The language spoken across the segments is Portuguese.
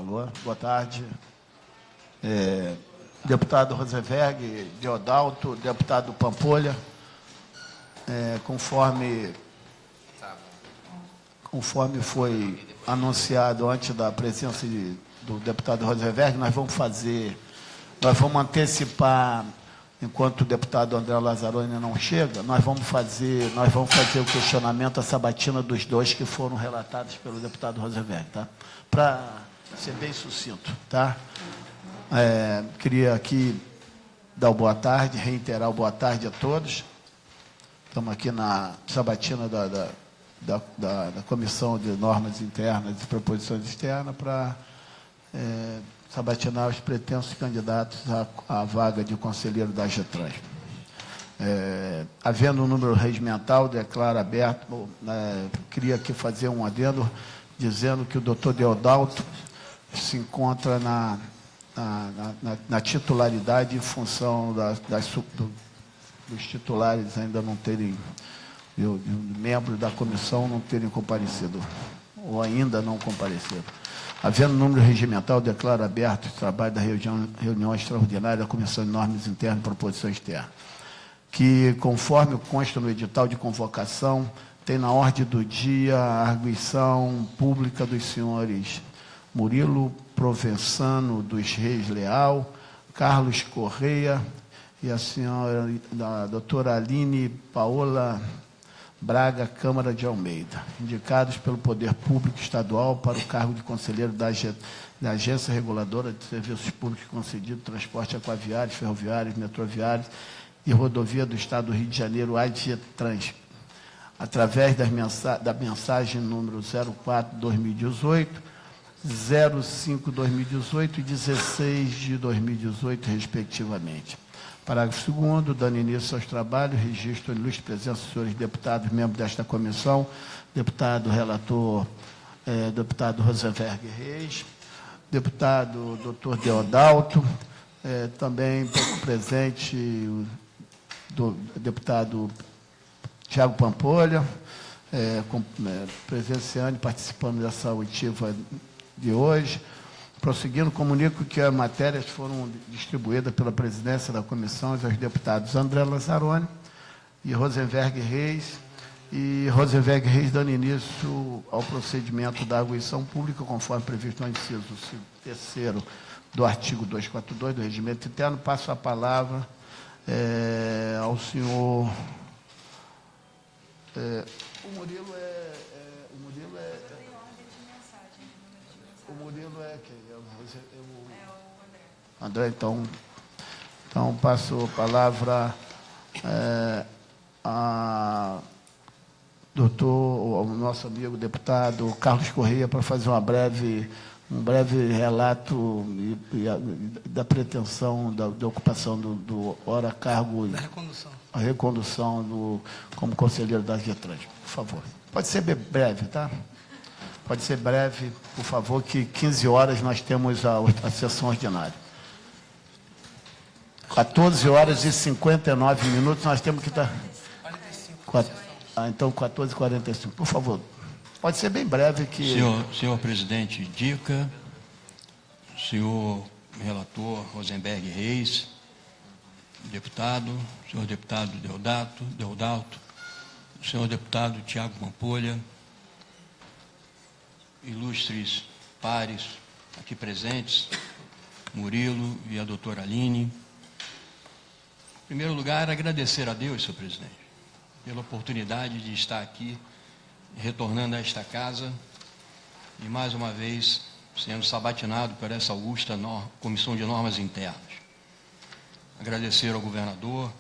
Alô, boa tarde. Deputado Rosenberg, Deodalto, deputado Pampolha, conforme foi anunciado antes da presença do deputado Rosenberg, nós vamos antecipar, enquanto o deputado André Lazzaroni não chega, nós vamos fazer o questionamento, a sabatina dos dois que foram relatados pelo deputado Rosenberg, tá? Para ser bem sucinto, tá? Queria aqui dar o boa tarde, reiterar o boa tarde a todos. Estamos aqui na sabatina da Comissão de Normas Internas e Proposições Externas para sabatinar os pretensos candidatos à vaga de conselheiro da AGETRANS. Havendo um número regimental, declaro aberto, queria aqui fazer um adendo, dizendo que o doutor Deodalto se encontra na titularidade em função dos titulares ainda não terem, membros da comissão não terem comparecido, ou ainda não compareceram. Havendo número regimental, declaro aberto o trabalho da reunião extraordinária da Comissão de Normas Internas e Proposições Externas, que, conforme consta no edital de convocação, tem na ordem do dia a arguição pública dos senhores Murilo Provenzano dos Reis Leal, Carlos Correia e a senhora, a doutora Aline Paola Braga Câmara de Almeida, indicados pelo Poder Público Estadual para o cargo de conselheiro da Agência Reguladora de Serviços Públicos concedido transporte aquaviários, ferroviários, metroviários e rodovia do Estado do Rio de Janeiro, AGETRANS, através da mensagem número 04/2018, 05/2018 e 16/2018, respectivamente. Parágrafo 2º, dando início aos trabalhos, registro a ilustre presença dos senhores deputados, membros desta comissão, deputado relator, deputado Rosenberg Reis, deputado doutor Deodalto, também presente o deputado Tiago Pampolha, presenciando e participando dessa oitiva de hoje. Prosseguindo, comunico que as matérias foram distribuídas pela presidência da comissão aos deputados André Lazzaroni e Rosenberg Reis, dando início ao procedimento da arguição pública, conforme previsto no inciso 3º do artigo 242 do Regimento Interno. Passo a palavra ao senhor... O Murilo é quem? O André, então passo a palavra ao nosso amigo deputado Carlos Correia para fazer um breve relato da pretensão da ocupação do hora cargo, da recondução. A recondução como conselheiro da AGETRANS. Por favor. Pode ser breve, tá? Pode ser breve, por favor, que 15 horas nós temos a sessão ordinária. 14 horas e 59 minutos nós temos que estar... 45. Então, 14h45. Por favor. Pode ser bem breve que... Senhor presidente Dica, senhor relator Rosenberg Reis, senhor deputado Deodalto, senhor deputado Tiago Pampolha, ilustres pares aqui presentes, Murilo e a doutora Aline. Em primeiro lugar, agradecer a Deus, senhor presidente, pela oportunidade de estar aqui, retornando a esta casa e, mais uma vez, sendo sabatinado por essa augusta Comissão de Normas Internas. Agradecer ao governador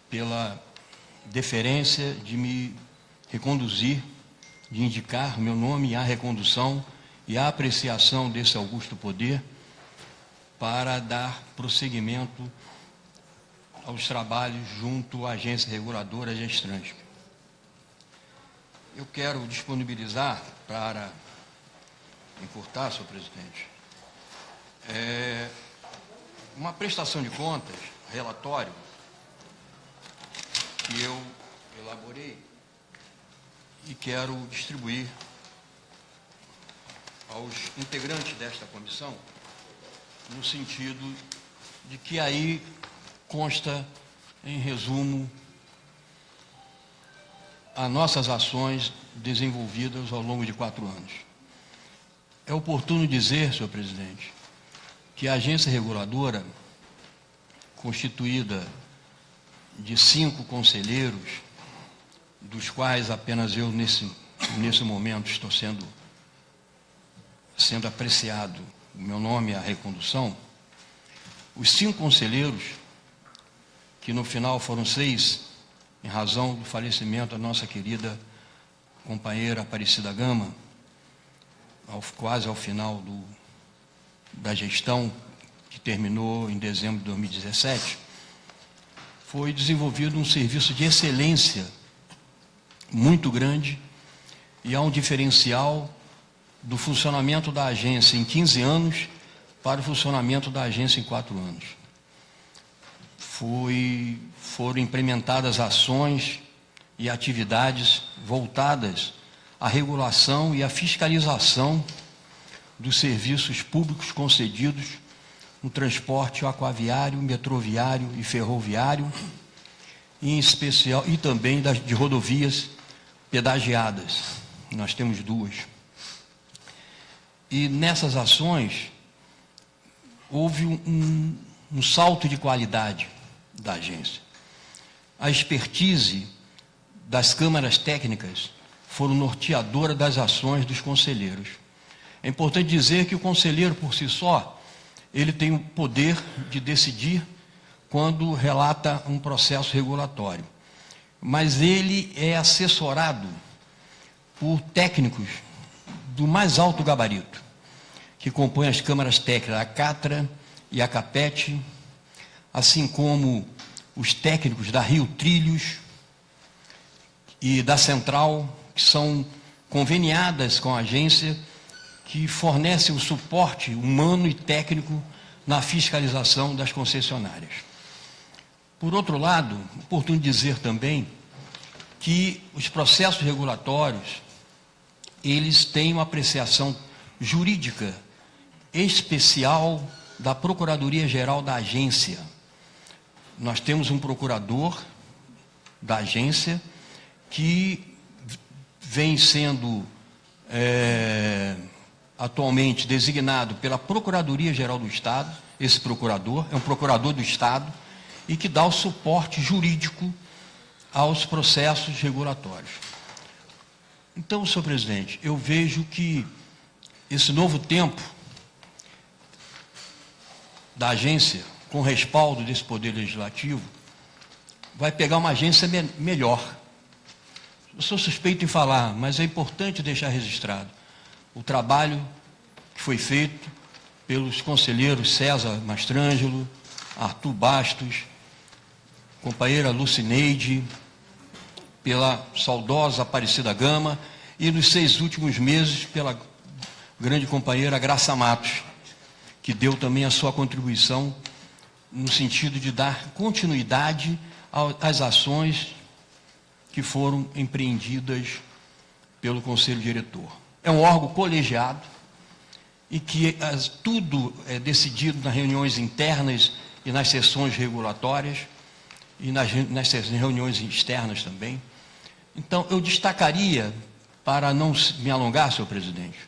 pela deferência de me reconduzir, de indicar meu nome à recondução e à apreciação desse augusto poder para dar prosseguimento aos trabalhos junto à Agência Reguladora de AGETRANS. Eu quero disponibilizar, para encurtar, senhor presidente, uma prestação de contas, relatório, que eu elaborei e quero distribuir aos integrantes desta comissão, no sentido de que aí consta, em resumo, as nossas ações desenvolvidas ao longo de 4 anos. É oportuno dizer, senhor presidente, que a agência reguladora, constituída de 5 conselheiros, dos quais apenas eu, nesse momento, estou sendo apreciado, o meu nome é a recondução, os 5 conselheiros, que no final foram 6, em razão do falecimento da nossa querida companheira Aparecida Gama, quase ao final da gestão, que terminou em dezembro de 2017, foi desenvolvido um serviço de excelência muito grande e há um diferencial do funcionamento da agência em 15 anos para o funcionamento da agência em 4 anos. Foram implementadas ações e atividades voltadas à regulação e à fiscalização dos serviços públicos concedidos no transporte aquaviário, metroviário e ferroviário, em especial, e também de rodovias pedagiadas. Nós temos 2. E nessas ações houve um salto de qualidade da agência. A expertise das câmaras técnicas foram norteadora das ações dos conselheiros. É importante dizer que o conselheiro, por si só, ele tem o poder de decidir quando relata um processo regulatório. Mas ele é assessorado por técnicos do mais alto gabarito, que compõem as câmaras técnicas, a CATRA e a CAPET, assim como os técnicos da Rio Trilhos e da Central, que são conveniadas com a agência, que fornece o suporte humano e técnico na fiscalização das concessionárias. Por outro lado, é oportuno dizer também que os processos regulatórios, eles têm uma apreciação jurídica especial da Procuradoria-Geral da agência. Nós temos um procurador da agência que vem sendo atualmente designado pela Procuradoria-Geral do Estado. Esse procurador é um procurador do Estado e que dá o suporte jurídico aos processos regulatórios. Então, senhor presidente, eu vejo que esse novo tempo da agência, com respaldo desse Poder Legislativo, vai pegar uma agência melhor. Eu sou suspeito em falar, mas é importante deixar registrado o trabalho que foi feito pelos conselheiros César Mastrangelo, Arthur Bastos, companheira Lucineide, pela saudosa Aparecida Gama e nos 6 últimos meses pela grande companheira Graça Matos, que deu também a sua contribuição no sentido de dar continuidade às ações que foram empreendidas pelo Conselho Diretor. É um órgão colegiado e que tudo é decidido nas reuniões internas e nas sessões regulatórias e nas reuniões externas também. Então, eu destacaria, para não me alongar, senhor presidente,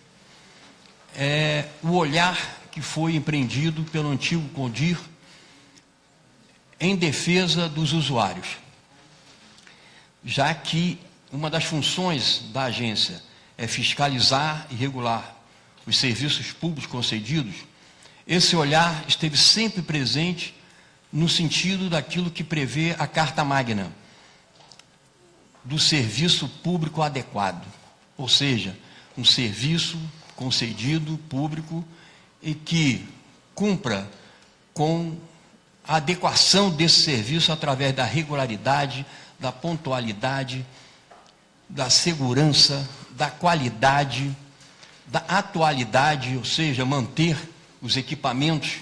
o olhar que foi empreendido pelo antigo CONDIR em defesa dos usuários, já que uma das funções da agência é fiscalizar e regular os serviços públicos concedidos. Esse olhar esteve sempre presente no sentido daquilo que prevê a Carta Magna, do serviço público adequado, ou seja, um serviço concedido público e que cumpra com a adequação desse serviço através da regularidade, da pontualidade, da segurança, da qualidade, da atualidade, ou seja, manter os equipamentos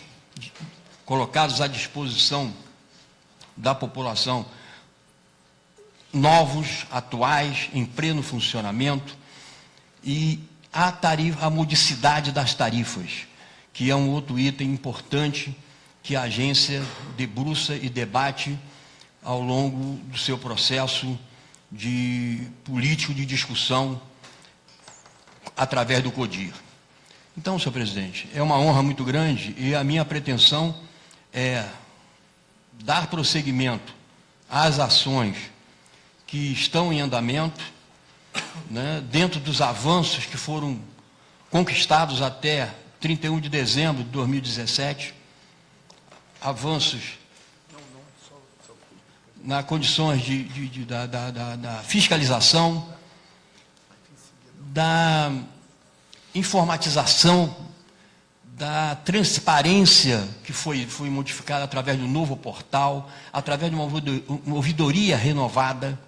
colocados à disposição da população novos, atuais, em pleno funcionamento, e a modicidade das tarifas, que é um outro item importante que a agência debruça e debate ao longo do seu processo político de discussão através do CODIR. Então, senhor presidente, é uma honra muito grande e a minha pretensão é dar prosseguimento às ações que estão em andamento, né, dentro dos avanços que foram conquistados até 31 de dezembro de 2017, avanços nas condições da fiscalização, da informatização, da transparência que foi modificada através do novo portal, através de uma ouvidoria renovada.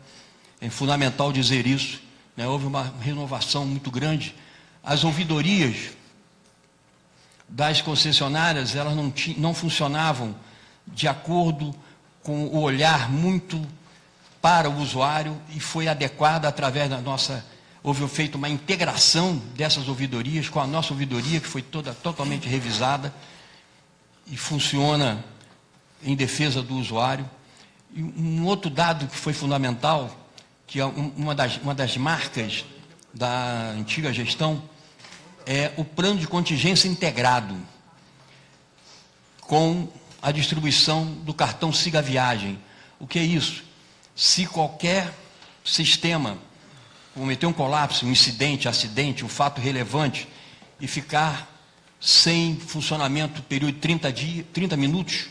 É fundamental dizer isso, né? Houve uma renovação muito grande. As ouvidorias das concessionárias, elas não funcionavam de acordo com o olhar muito para o usuário e foi adequada através da nossa... Houve feito uma integração dessas ouvidorias com a nossa ouvidoria, que foi totalmente revisada e funciona em defesa do usuário. E um outro dado que foi fundamental, que é uma das marcas da antiga gestão, é o plano de contingência integrado, com a distribuição do cartão Siga Viagem. O que é isso? Se qualquer sistema cometer um colapso, um incidente, acidente, um fato relevante e ficar sem funcionamento período de 30 minutos,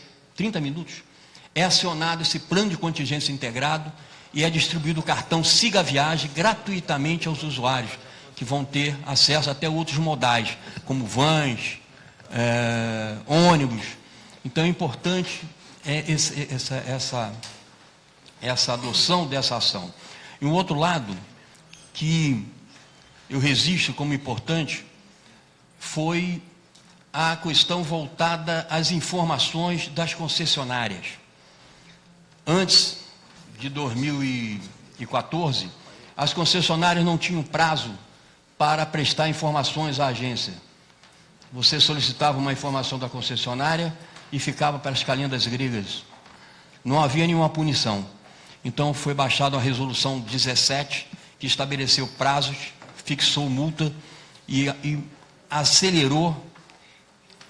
é acionado esse plano de contingência integrado e é distribuído o cartão Siga Viagem gratuitamente aos usuários, que vão ter acesso até outros modais, como vans, ônibus. Então é importante essa adoção dessa ação. E um outro lado que eu registro como importante foi a questão voltada às informações das concessionárias. Antes de 2014, as concessionárias não tinham prazo para prestar informações à agência. Você solicitava uma informação da concessionária e ficava para as calendas gregas. Não havia nenhuma punição. Então foi baixada a resolução 17, que estabeleceu prazos, fixou multa e acelerou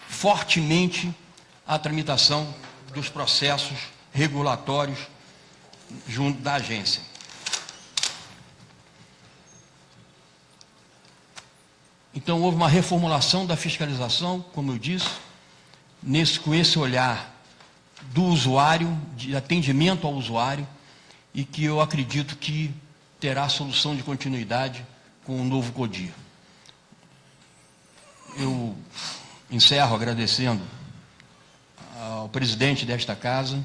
fortemente a tramitação dos processos regulatórios junto da agência. Então houve uma reformulação da fiscalização, como eu disse, com esse olhar do usuário, de atendimento ao usuário, e que eu acredito que terá solução de continuidade com o novo CODIR. Eu encerro agradecendo ao presidente desta casa.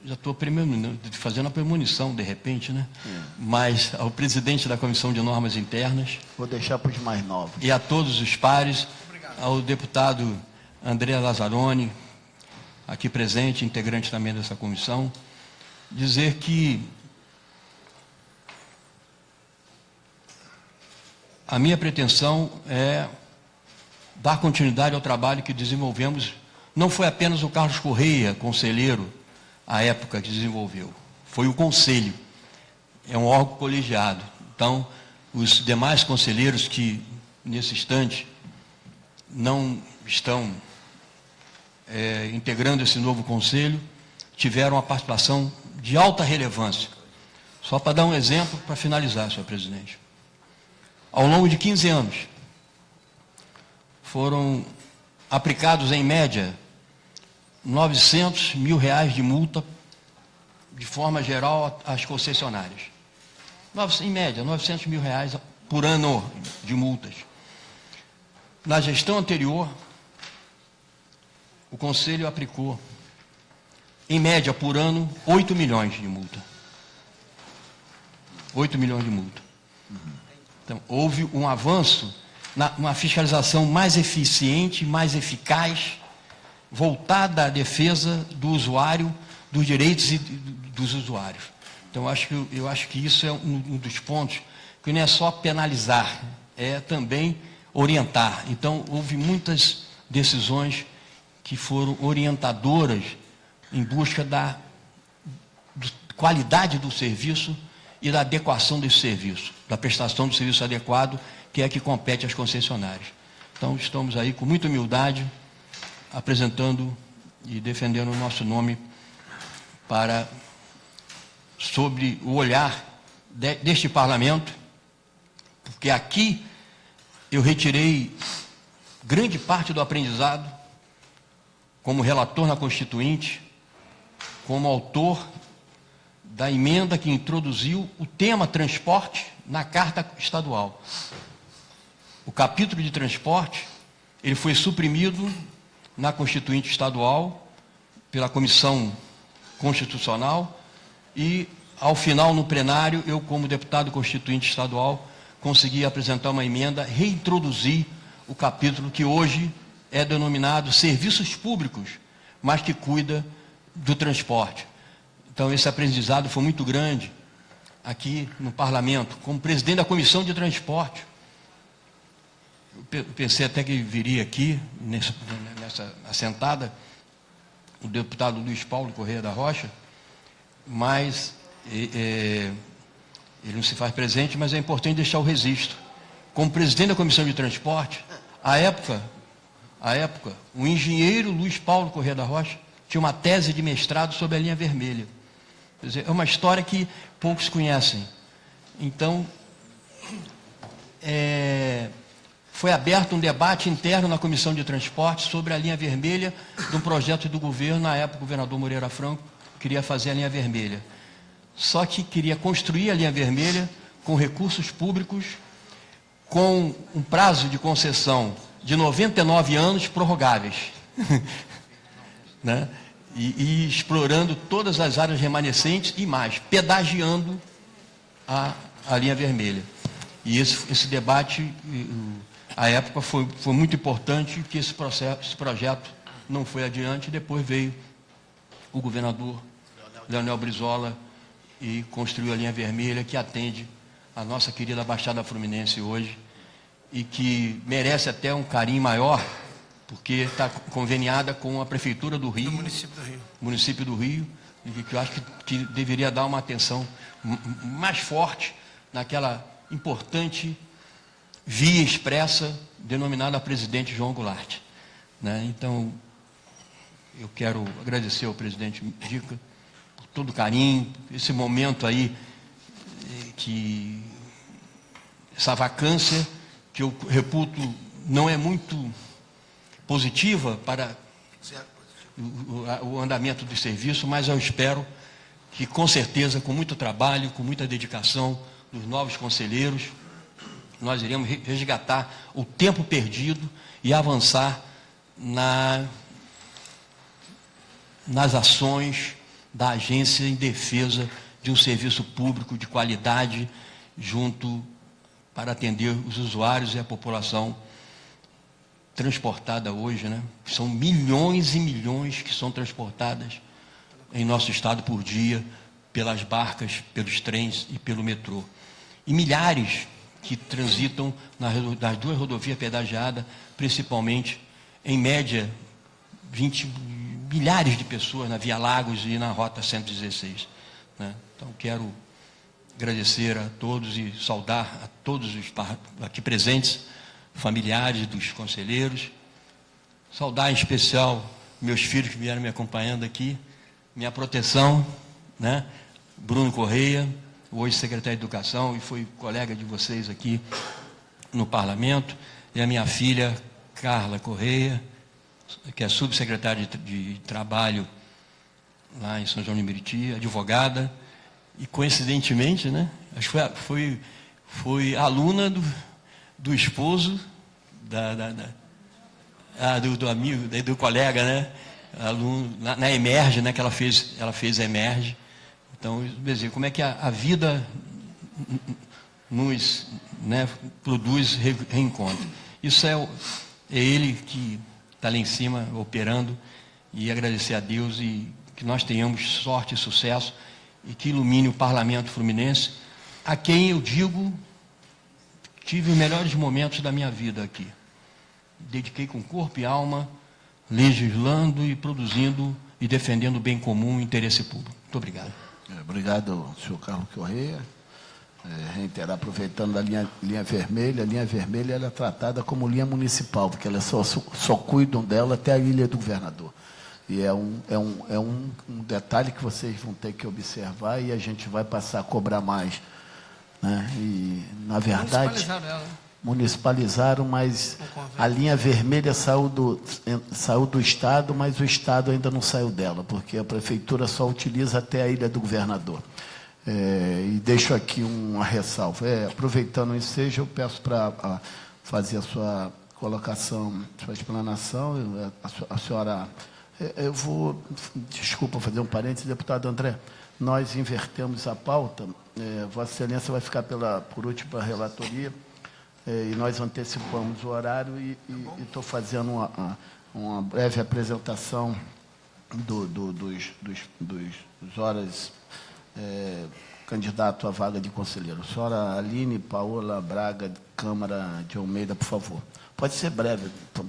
Já estou fazendo a premonição, de repente, né? Mas ao presidente da Comissão de Normas Internas. Vou deixar para os mais novos. E a todos os pares, ao deputado André Lazzaroni, aqui presente, integrante também dessa comissão, dizer que a minha pretensão é dar continuidade ao trabalho que desenvolvemos. Não foi apenas o Carlos Correia, conselheiro, à época que desenvolveu. Foi o conselho. É um órgão colegiado. Então, os demais conselheiros que, nesse instante, não estão integrando esse novo conselho, tiveram uma participação de alta relevância. Só para dar um exemplo, para finalizar, senhor presidente. Ao longo de 15 anos, foram aplicados, em média, R$900 mil de multa, de forma geral, às concessionárias. Em média, R$900 mil por ano de multas. Na gestão anterior, o Conselho aplicou, em média, por ano, 8 milhões de multa. 8 milhões de multa. Então, houve um avanço, uma fiscalização mais eficiente, mais eficaz, voltada à defesa do usuário, dos direitos dos usuários. Então, eu acho que isso é um dos pontos que não é só penalizar, é também orientar. Então, houve muitas decisões que foram orientadoras em busca da qualidade do serviço e da adequação desse serviço, da prestação do serviço adequado, que é que compete às concessionárias. Então, estamos aí com muita humildade, apresentando e defendendo o nosso nome sobre o olhar deste parlamento, porque aqui eu retirei grande parte do aprendizado, como relator na Constituinte, como autor da emenda que introduziu o tema transporte na Carta Estadual. O capítulo de transporte, ele foi suprimido na Constituinte Estadual pela Comissão Constitucional e, ao final, no plenário, eu, como deputado constituinte estadual, consegui apresentar uma emenda, reintroduzir o capítulo que hoje é denominado Serviços Públicos, mas que cuida do transporte. Então, esse aprendizado foi muito grande aqui no parlamento, como presidente da Comissão de Transporte. Eu pensei até que viria aqui, nessa assentada, o deputado Luiz Paulo Correia da Rocha, mas ele não se faz presente, mas é importante deixar o registro. Como presidente da Comissão de Transporte, à época, o engenheiro Luiz Paulo Correia da Rocha tinha uma tese de mestrado sobre a linha vermelha. Quer dizer, é uma história que poucos conhecem. Então, foi aberto um debate interno na Comissão de Transporte sobre a linha vermelha de um projeto do governo. Na época, o governador Moreira Franco queria fazer a linha vermelha. Só que queria construir a linha vermelha com recursos públicos, com um prazo de concessão de 99 anos prorrogáveis, né? E explorando todas as áreas remanescentes e mais, pedagiando a linha vermelha. E esse debate, à época, foi muito importante, que esse projeto não foi adiante. Depois veio o governador Leonel Brizola e construiu a linha vermelha, que atende a nossa querida Baixada Fluminense hoje, e que merece até um carinho maior, porque está conveniada com a Prefeitura do Rio, município do Rio, e que eu acho que deveria dar uma atenção mais forte naquela importante via expressa denominada Presidente João Goulart, né? Então, eu quero agradecer ao presidente Dica por todo o carinho, esse momento aí, essa vacância, que eu reputo não é muito positiva para o andamento do serviço, mas eu espero que, com certeza, com muito trabalho, com muita dedicação dos novos conselheiros, nós iremos resgatar o tempo perdido e avançar nas ações da agência em defesa de um serviço público de qualidade para atender os usuários e a população transportada hoje, né? São milhões e milhões que são transportadas em nosso estado por dia, pelas barcas, pelos trens e pelo metrô. E milhares que transitam nas duas rodovias pedagiadas, principalmente, em média, milhares de pessoas na Via Lagos e na Rota 116. Né? Então, quero agradecer a todos e saudar a todos os aqui presentes, familiares dos conselheiros, saudar em especial meus filhos que vieram me acompanhando aqui, minha proteção, né? Bruno Correia, hoje secretário de Educação e foi colega de vocês aqui no Parlamento, e a minha filha Carla Correia, que é subsecretária de Trabalho lá em São João de Meriti, advogada, e coincidentemente, né, acho que foi aluna do esposo do amigo, do colega, né, aluno na Emerge, né, que ela fez a Emerge. Então, como é que a vida nos, né, produz reencontro. Isso é ele que está lá em cima operando, e agradecer a Deus e que nós tenhamos sorte e sucesso e que ilumine o Parlamento Fluminense, a quem eu digo tive os melhores momentos da minha vida aqui. Dediquei com corpo e alma, legislando e produzindo e defendendo o bem comum e o interesse público. Muito obrigado. Obrigado, senhor Carlos Correia. Reiterar, aproveitando a linha vermelha ela é tratada como linha municipal, porque elas só cuidam dela até a Ilha do Governador. E é um detalhe que vocês vão ter que observar e a gente vai passar a cobrar mais. Né? E, na verdade, municipalizaram, mas a linha vermelha saiu do Estado, mas o Estado ainda não saiu dela, porque a Prefeitura só utiliza até a Ilha do Governador. E deixo aqui uma ressalva. Aproveitando o ensejo, eu peço para fazer a sua colocação, sua explanação. A senhora... Eu vou, desculpa, fazer um parênteses, deputado André. Nós invertemos a pauta. Vossa Excelência vai ficar por último para a relatoria. E nós antecipamos o horário e estou fazendo uma breve apresentação dos horas... candidato à vaga de conselheiro. Senhora Aline Paola Braga, Câmara de Almeida, por favor. Pode ser breve, a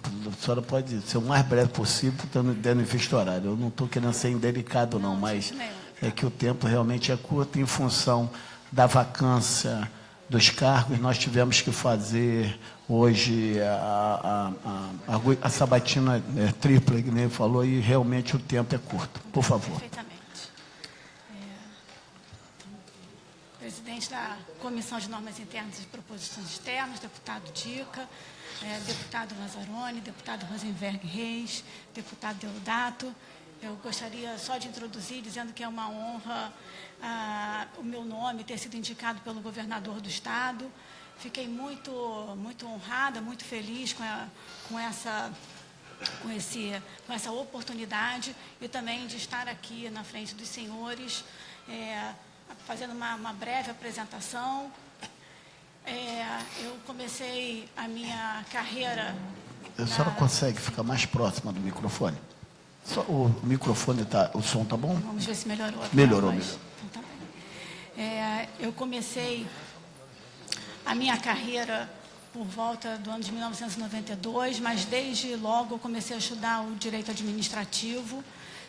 senhora pode ser o mais breve possível, dando em vista horário. Eu não estou querendo ser indelicado, não, mas é que o tempo realmente é curto em função da vacância dos cargos. Nós tivemos que fazer hoje a sabatina tripla, que nem falou, e realmente o tempo é curto. Por favor. Perfeitamente. Presidente da Comissão de Normas Internas e Proposições Externas, deputado Dica, deputado Lazzaroni, deputado Rosenberg Reis, deputado Deodato. Eu gostaria só de introduzir, dizendo que é uma honra o meu nome ter sido indicado pelo governador do Estado. Fiquei muito honrada, muito feliz com essa oportunidade e também de estar aqui na frente dos senhores, fazendo uma breve apresentação. Eu comecei a minha carreira... A senhora consegue ficar mais próxima do microfone? O microfone o som está bom? Vamos ver se melhorou. Melhorou. Então, tá bem. Eu comecei a minha carreira por volta do ano de 1992, mas desde logo eu comecei a estudar o direito administrativo.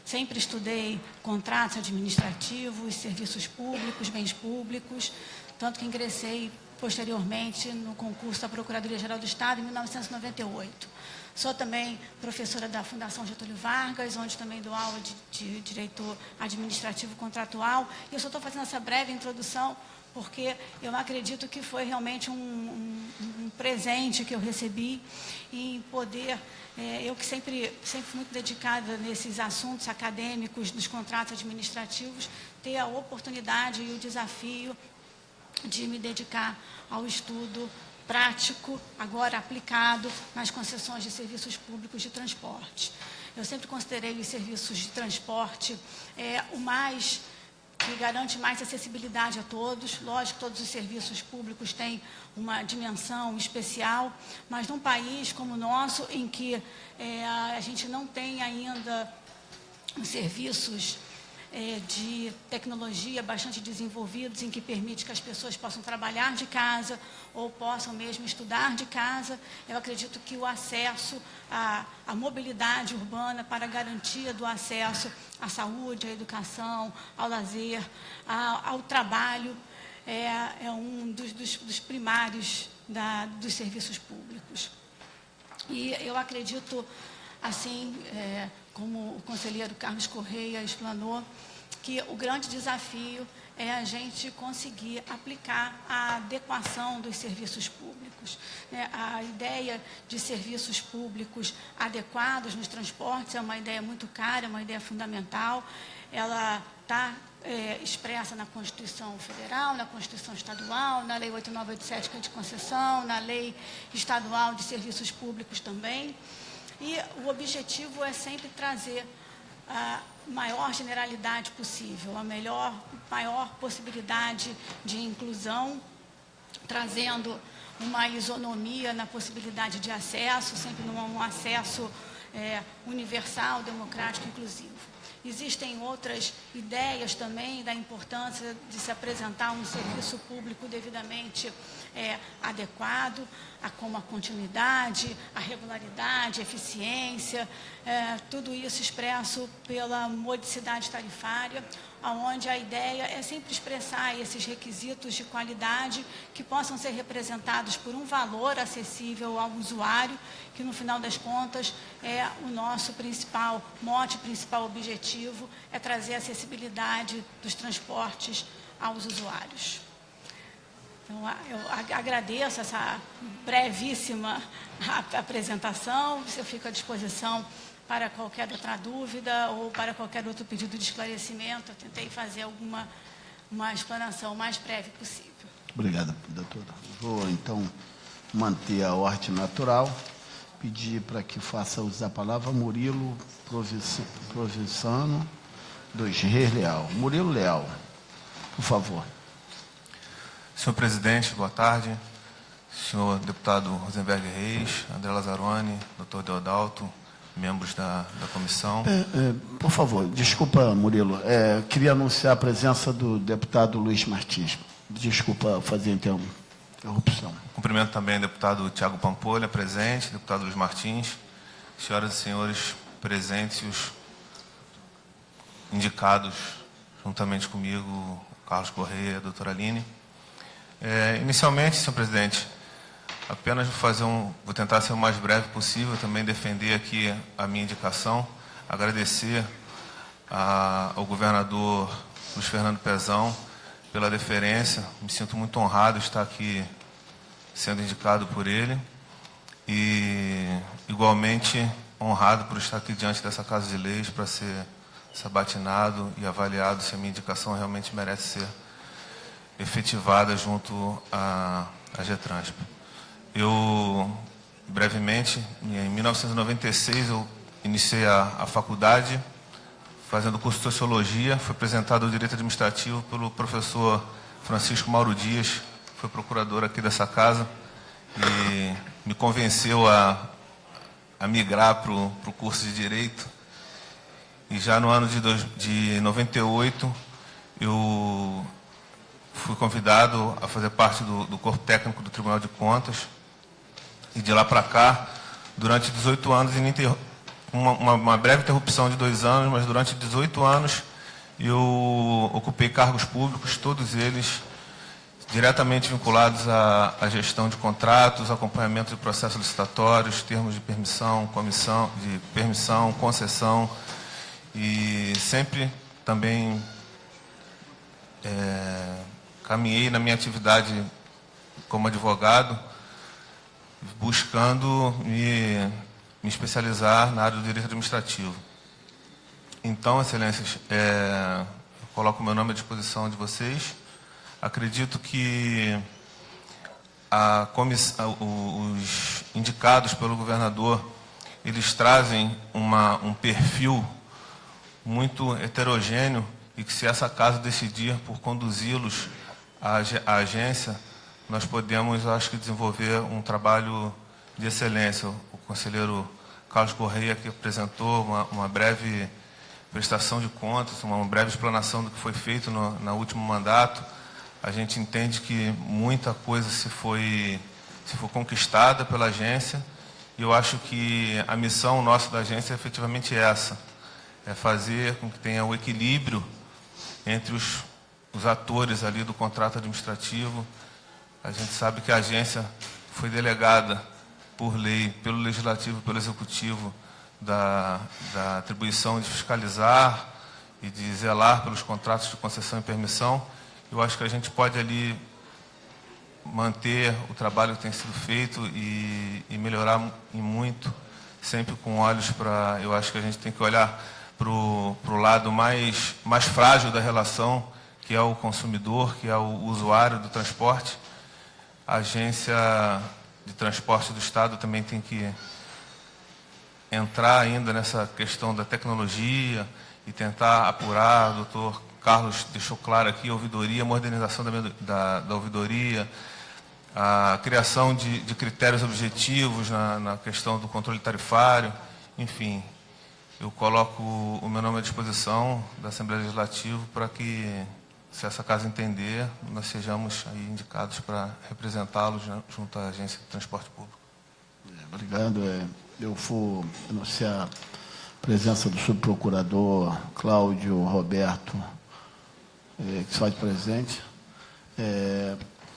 Sempre estudei contratos administrativos, serviços públicos, bens públicos, tanto que ingressei posteriormente no concurso da Procuradoria-Geral do Estado em 1998. Sou também professora da Fundação Getúlio Vargas, onde também dou aula de Direito Administrativo Contratual. E eu só estou fazendo essa breve introdução porque eu acredito que foi realmente um presente que eu recebi em poder... eu que sempre fui muito dedicada nesses assuntos acadêmicos, dos contratos administrativos, ter a oportunidade e o desafio de me dedicar ao estudo prático, agora aplicado, nas concessões de serviços públicos de transporte. Eu sempre considerei os serviços de transporte que garante mais acessibilidade a todos. Lógico, todos os serviços públicos têm uma dimensão especial, mas num país como o nosso, em que a gente não tem ainda os serviços de tecnologia bastante desenvolvidos, em que permite que as pessoas possam trabalhar de casa ou possam mesmo estudar de casa, eu acredito que o acesso à mobilidade urbana para a garantia do acesso à saúde, à educação, ao lazer, ao trabalho, é um dos primários dos serviços públicos. E eu acredito, assim, como o conselheiro Carlos Correia explanou, que o grande desafio é a gente conseguir aplicar a adequação dos serviços públicos. A ideia de serviços públicos adequados nos transportes é uma ideia muito cara, é uma ideia fundamental. Ela está expressa na Constituição Federal, na Constituição Estadual, na Lei 8987, que é de concessão, na Lei Estadual de Serviços Públicos também. E o objetivo é sempre trazer a maior generalidade possível, a maior possibilidade de inclusão, trazendo uma isonomia na possibilidade de acesso, sempre num acesso universal, democrático e inclusivo. Existem outras ideias também da importância de se apresentar um serviço público devidamente adequado, como a continuidade, a regularidade, a eficiência, tudo isso expresso pela modicidade tarifária, onde a ideia é sempre expressar esses requisitos de qualidade que possam ser representados por um valor acessível ao usuário, que no final das contas é o nosso principal mote, principal objetivo, é trazer acessibilidade dos transportes aos usuários. Então, eu agradeço essa brevíssima apresentação, eu fico à disposição para qualquer outra dúvida ou para qualquer outro pedido de esclarecimento. Eu tentei fazer uma explanação mais breve possível. Obrigado, doutora. Vou, então, manter a ordem natural, pedir para que faça uso da palavra Murilo Provenzano dos Reis Leal. Murilo Leal, por favor. Senhor presidente, boa tarde. Senhor deputado Rosenberg Reis, André Lazzaroni, doutor Deodalto, membros da comissão. Por favor, desculpa, Murilo. Queria anunciar a presença do deputado Luiz Martins. Desculpa fazer interrupção. Cumprimento também o deputado Tiago Pampolha, presente, deputado Luiz Martins, senhoras e senhores presentes e os indicados juntamente comigo, Carlos Correia e a doutora Aline. Inicialmente, senhor presidente, apenas vou tentar ser o mais breve possível, também defender aqui a minha indicação, agradecer ao governador Luiz Fernando Pezão pela deferência, me sinto muito honrado de estar aqui sendo indicado por ele e igualmente honrado por estar aqui diante dessa Casa de Leis para ser sabatinado e avaliado se a minha indicação realmente merece ser efetivada junto à Getransp. Eu, brevemente, em 1996, eu iniciei a faculdade, fazendo curso de Sociologia, fui apresentado ao Direito Administrativo pelo professor Francisco Mauro Dias, que foi procurador aqui dessa casa, e me convenceu a migrar para o curso de Direito. E já no ano de 98, eu fui convidado a fazer parte do corpo técnico do Tribunal de Contas. E de lá para cá, durante 18 anos, uma breve interrupção de 2 anos, mas durante 18 anos eu ocupei cargos públicos, todos eles diretamente vinculados à gestão de contratos, acompanhamento de processos licitatórios, termos de permissão, concessão, e sempre também caminhei na minha atividade como advogado, buscando me especializar na área do direito administrativo. Então, excelências, eu coloco o meu nome à disposição de vocês. Acredito que os indicados pelo governador, eles trazem um perfil muito heterogêneo e que, se essa casa decidir por conduzi-los à agência, nós podemos, acho que, desenvolver um trabalho de excelência. O conselheiro Carlos Correia, que apresentou uma breve prestação de contas, uma breve explanação do que foi feito no último mandato. A gente entende que muita coisa se foi conquistada pela agência, e eu acho que a missão nossa da agência é efetivamente essa, é fazer com que tenha o equilíbrio entre os atores ali do contrato administrativo. A gente sabe que a agência foi delegada por lei, pelo Legislativo e pelo Executivo, da atribuição de fiscalizar e de zelar pelos contratos de concessão e permissão. Eu acho que a gente pode ali manter o trabalho que tem sido feito e melhorar em muito, sempre com olhos para... Eu acho que a gente tem que olhar para o lado mais frágil da relação, que é o consumidor, que é o usuário do transporte. A Agência de Transporte do Estado também tem que entrar ainda nessa questão da tecnologia e tentar apurar. O doutor Carlos deixou claro aqui a ouvidoria, a modernização da ouvidoria, a criação de critérios objetivos na questão do controle tarifário. Enfim, eu coloco o meu nome à disposição da Assembleia Legislativa para que se essa casa entender, nós sejamos aí indicados para representá-los junto à Agência de Transporte Público. Obrigado. Eu vou anunciar a presença do subprocurador Cláudio Roberto, que se faz presente.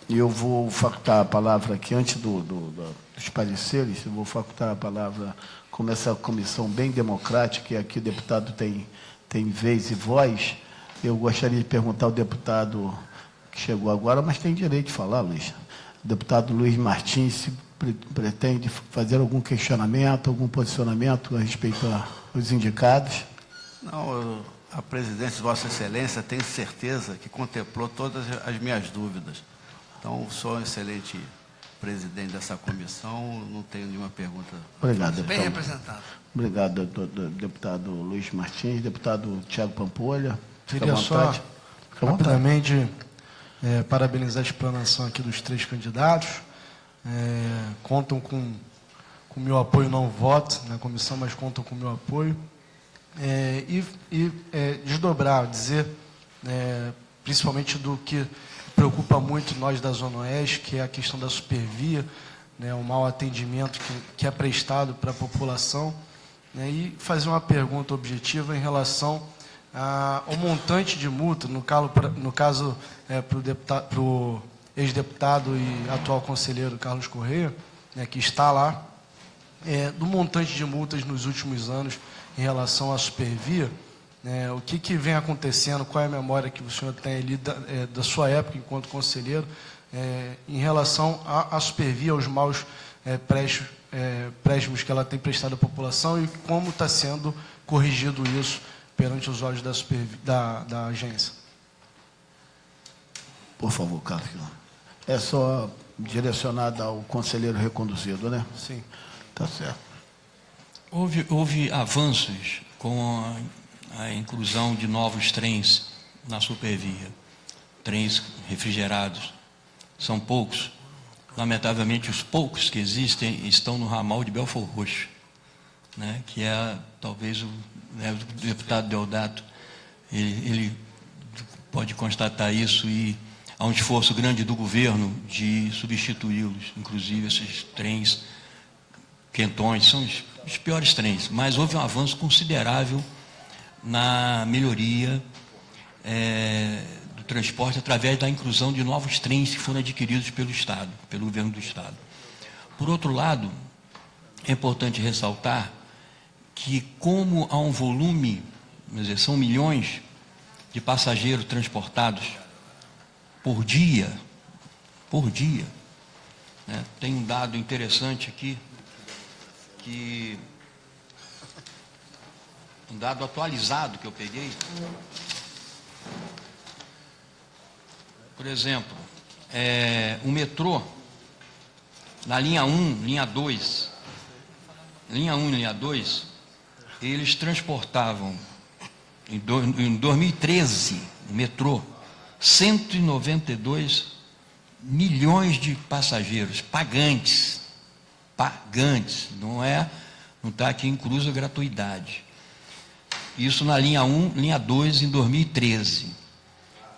E eu vou facultar a palavra aqui, antes dos pareceres, eu vou facultar a palavra, como essa comissão bem democrática, e aqui o deputado tem vez e voz, eu gostaria de perguntar ao deputado que chegou agora, mas tem direito de falar, Luiz. O deputado Luiz Martins, se pretende fazer algum questionamento, algum posicionamento a respeito aos indicados. Não, a presidência de Vossa Excelência tem certeza que contemplou todas as minhas dúvidas. Então, sou um excelente presidente dessa comissão, não tenho nenhuma pergunta. Obrigado, deputado. Bem representado. Obrigado, deputado Luiz Martins. Deputado Tiago Pampolha. Queria só, rapidamente, parabenizar a explanação aqui dos 3 candidatos. Contam com o meu apoio, não voto na comissão, mas contam com o meu apoio. Desdobrar, dizer, principalmente do que preocupa muito nós da Zona Oeste, que é a questão da supervia, o mau atendimento que é prestado para a população, e fazer uma pergunta objetiva em relação ao montante de multa, no caso para o ex-deputado e atual conselheiro Carlos Correia, que está lá, do montante de multas nos últimos anos em relação à supervia, o que vem acontecendo, qual é a memória que o senhor tem ali da sua época enquanto conselheiro, em relação à supervia, aos maus préstimos que ela tem prestado à população e como está sendo corrigido isso perante os olhos da agência. Por favor, Carlos. É só direcionada ao conselheiro reconduzido, né? Sim. Tá certo. Houve avanços com a inclusão de novos trens na supervia, trens refrigerados. São poucos. Lamentavelmente, os poucos que existem estão no ramal de Belford Roxo, que é, talvez, o deputado Deodato, ele pode constatar isso, e há um esforço grande do governo de substituí-los, inclusive esses trens quentões, são os piores trens, mas houve um avanço considerável na melhoria do transporte através da inclusão de novos trens que foram adquiridos pelo Estado, pelo governo do Estado. Por outro lado, é importante ressaltar que, como há um volume, são milhões de passageiros transportados por dia, tem um dado interessante aqui, um dado atualizado que eu peguei. Por exemplo, o metrô, na linha 1, linha 2, eles transportavam, em 2013, o metrô, 192 milhões de passageiros, pagantes, não está aqui incluso a gratuidade. Isso na linha 1, linha 2, em 2013.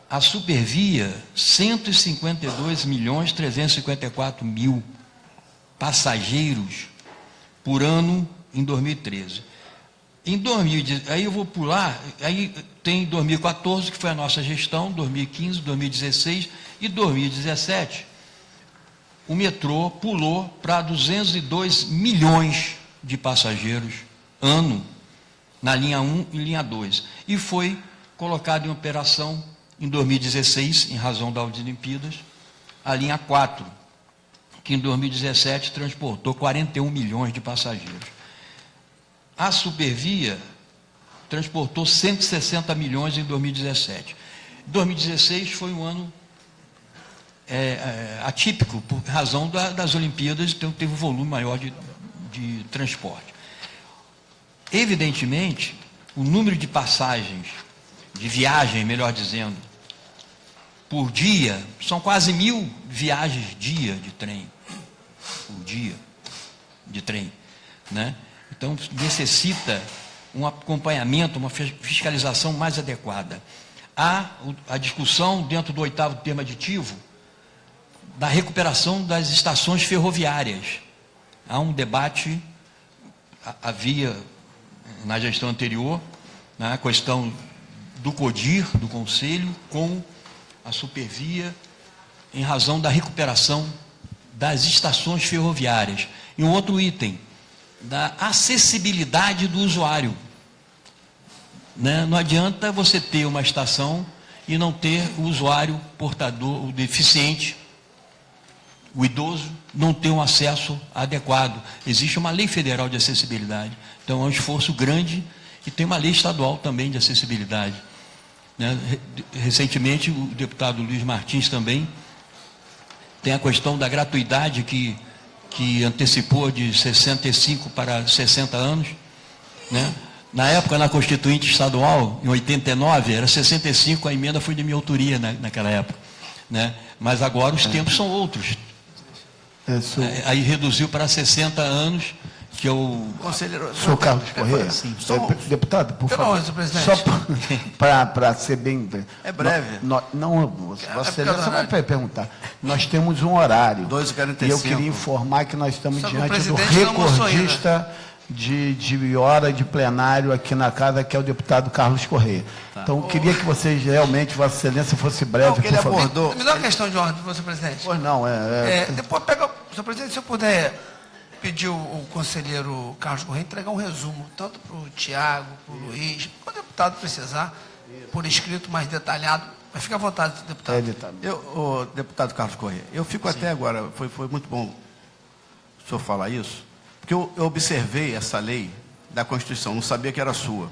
A supervia, 152.354.000 passageiros por ano em 2013. Aí eu vou pular, aí tem 2014, que foi a nossa gestão, 2015, 2016 e 2017. O metrô pulou para 202 milhões de passageiros ano na linha 1 e linha 2. E foi colocado em operação em 2016, em razão das Olimpíadas, a linha 4, que em 2017 transportou 41 milhões de passageiros. A supervia transportou 160 milhões em 2017. 2016 foi um ano atípico, por razão das Olimpíadas, então teve um volume maior de transporte. Evidentemente, o número de passagens, de viagens, melhor dizendo, por dia, são quase 1.000 viagens dia de trem, por dia de trem, Então, necessita um acompanhamento, uma fiscalização mais adequada. há a discussão dentro do 8º termo aditivo da recuperação das estações ferroviárias. Há um debate, havia na gestão anterior, na questão do CODIR, do Conselho, com a Supervia, em razão da recuperação das estações ferroviárias. E um outro item, da acessibilidade do usuário. Né? Não adianta você ter uma estação e não ter o usuário portador, o deficiente, o idoso, não ter um acesso adequado. Existe uma lei federal de acessibilidade. Então é um esforço grande e tem uma lei estadual também de acessibilidade. Né? Recentemente, o deputado Luiz Martins também tem a questão da gratuidade que antecipou de 65 para 60 anos. Né? Na época, na Constituinte Estadual, em 89, era 65, a emenda foi de minha autoria naquela época. Né? Mas agora os tempos são outros. Aí reduziu para 60 anos, que eu... Conselheiro... Senhor Carlos Correia, deputado, por favor. Só para ser bem... É breve. Não, Vossa Excelência vai perguntar. Nós temos um horário. 2h45. E eu queria informar que nós estamos Só que o diante do presidente não almoçou recordista de hora de plenário aqui na casa, que é o deputado Carlos Correia. Então, eu queria que vocês realmente, Vossa Excelência, fosse breve, Não, que ele por favor. abordou... Me dá uma questão de ordem, senhor presidente. Pois não, Depois pega, senhor presidente, se eu puder pedir o conselheiro Carlos Correia entregar um resumo, tanto para o Tiago, para o Luiz, para o deputado precisar, por escrito mais detalhado. Mas fique à vontade, deputado. O deputado Carlos Correia, eu fico até agora, foi muito bom o senhor falar isso, porque eu observei essa lei da Constituição, não sabia que era sua.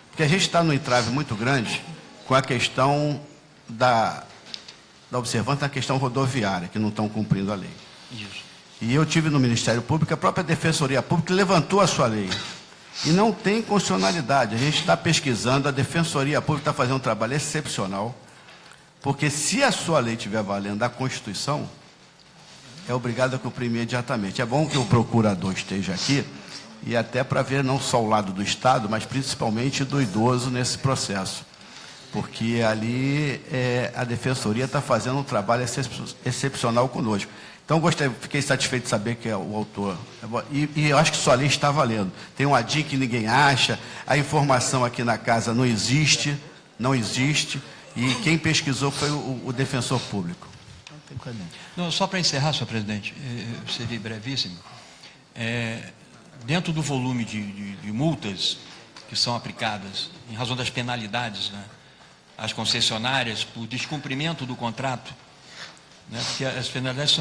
Porque a gente está num entrave muito grande com a questão da observância na questão rodoviária, que não estão cumprindo a lei. Isso. E eu tive no Ministério Público, a própria Defensoria Pública levantou a sua lei. E não tem constitucionalidade. A gente está pesquisando, a Defensoria Pública está fazendo um trabalho excepcional, porque se a sua lei estiver valendo a Constituição, é obrigado a cumprir imediatamente. É bom que o procurador esteja aqui, e até para ver não só o lado do Estado, mas principalmente do idoso nesse processo. Porque ali a Defensoria está fazendo um trabalho excepcional conosco. Então, fiquei satisfeito de saber que é o autor. E eu acho que sua lei está valendo. Tem um ADI que ninguém acha, a informação aqui na casa não existe, e quem pesquisou foi o defensor público. Não, só para encerrar, senhor presidente, seria brevíssimo. Dentro do volume de multas que são aplicadas, em razão das penalidades, né, às concessionárias por descumprimento do contrato, né, porque as penalidades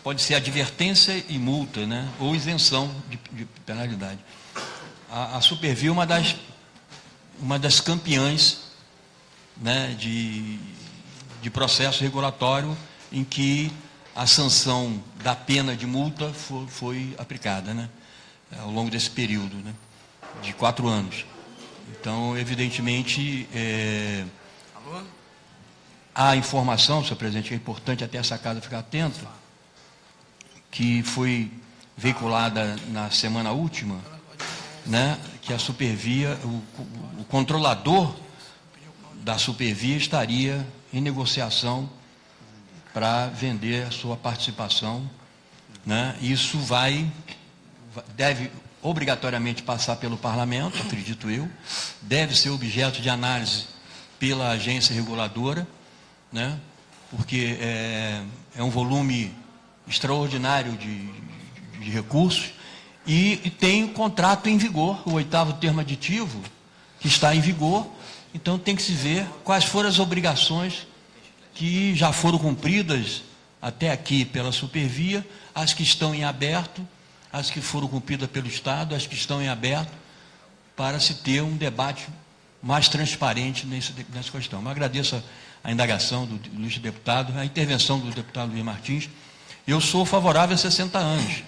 pode ser advertência e multa, né, ou isenção de penalidade. A Supervia é uma das campeãs, né, de processo regulatório em que a sanção da pena de multa foi aplicada, né, ao longo desse período, né, de 4 anos. Então, evidentemente, há informação, senhor presidente, que é importante até essa casa ficar atenta, que foi veiculada na semana última, né, que a Supervia, o controlador da Supervia estaria em negociação para vender a sua participação, né? Isso deve obrigatoriamente passar pelo parlamento, acredito eu, deve ser objeto de análise pela agência reguladora, né? Porque é um volume extraordinário de recursos e tem o contrato em vigor, o 8º termo aditivo, que está em vigor. Então tem que se ver quais foram as obrigações que já foram cumpridas até aqui pela Supervia, as que estão em aberto, as que foram cumpridas pelo Estado, as que estão em aberto, para se ter um debate mais transparente nessa questão. Mas agradeço a indagação do ilustre deputado, a intervenção do deputado Luiz Martins. Eu sou favorável a 60 anos.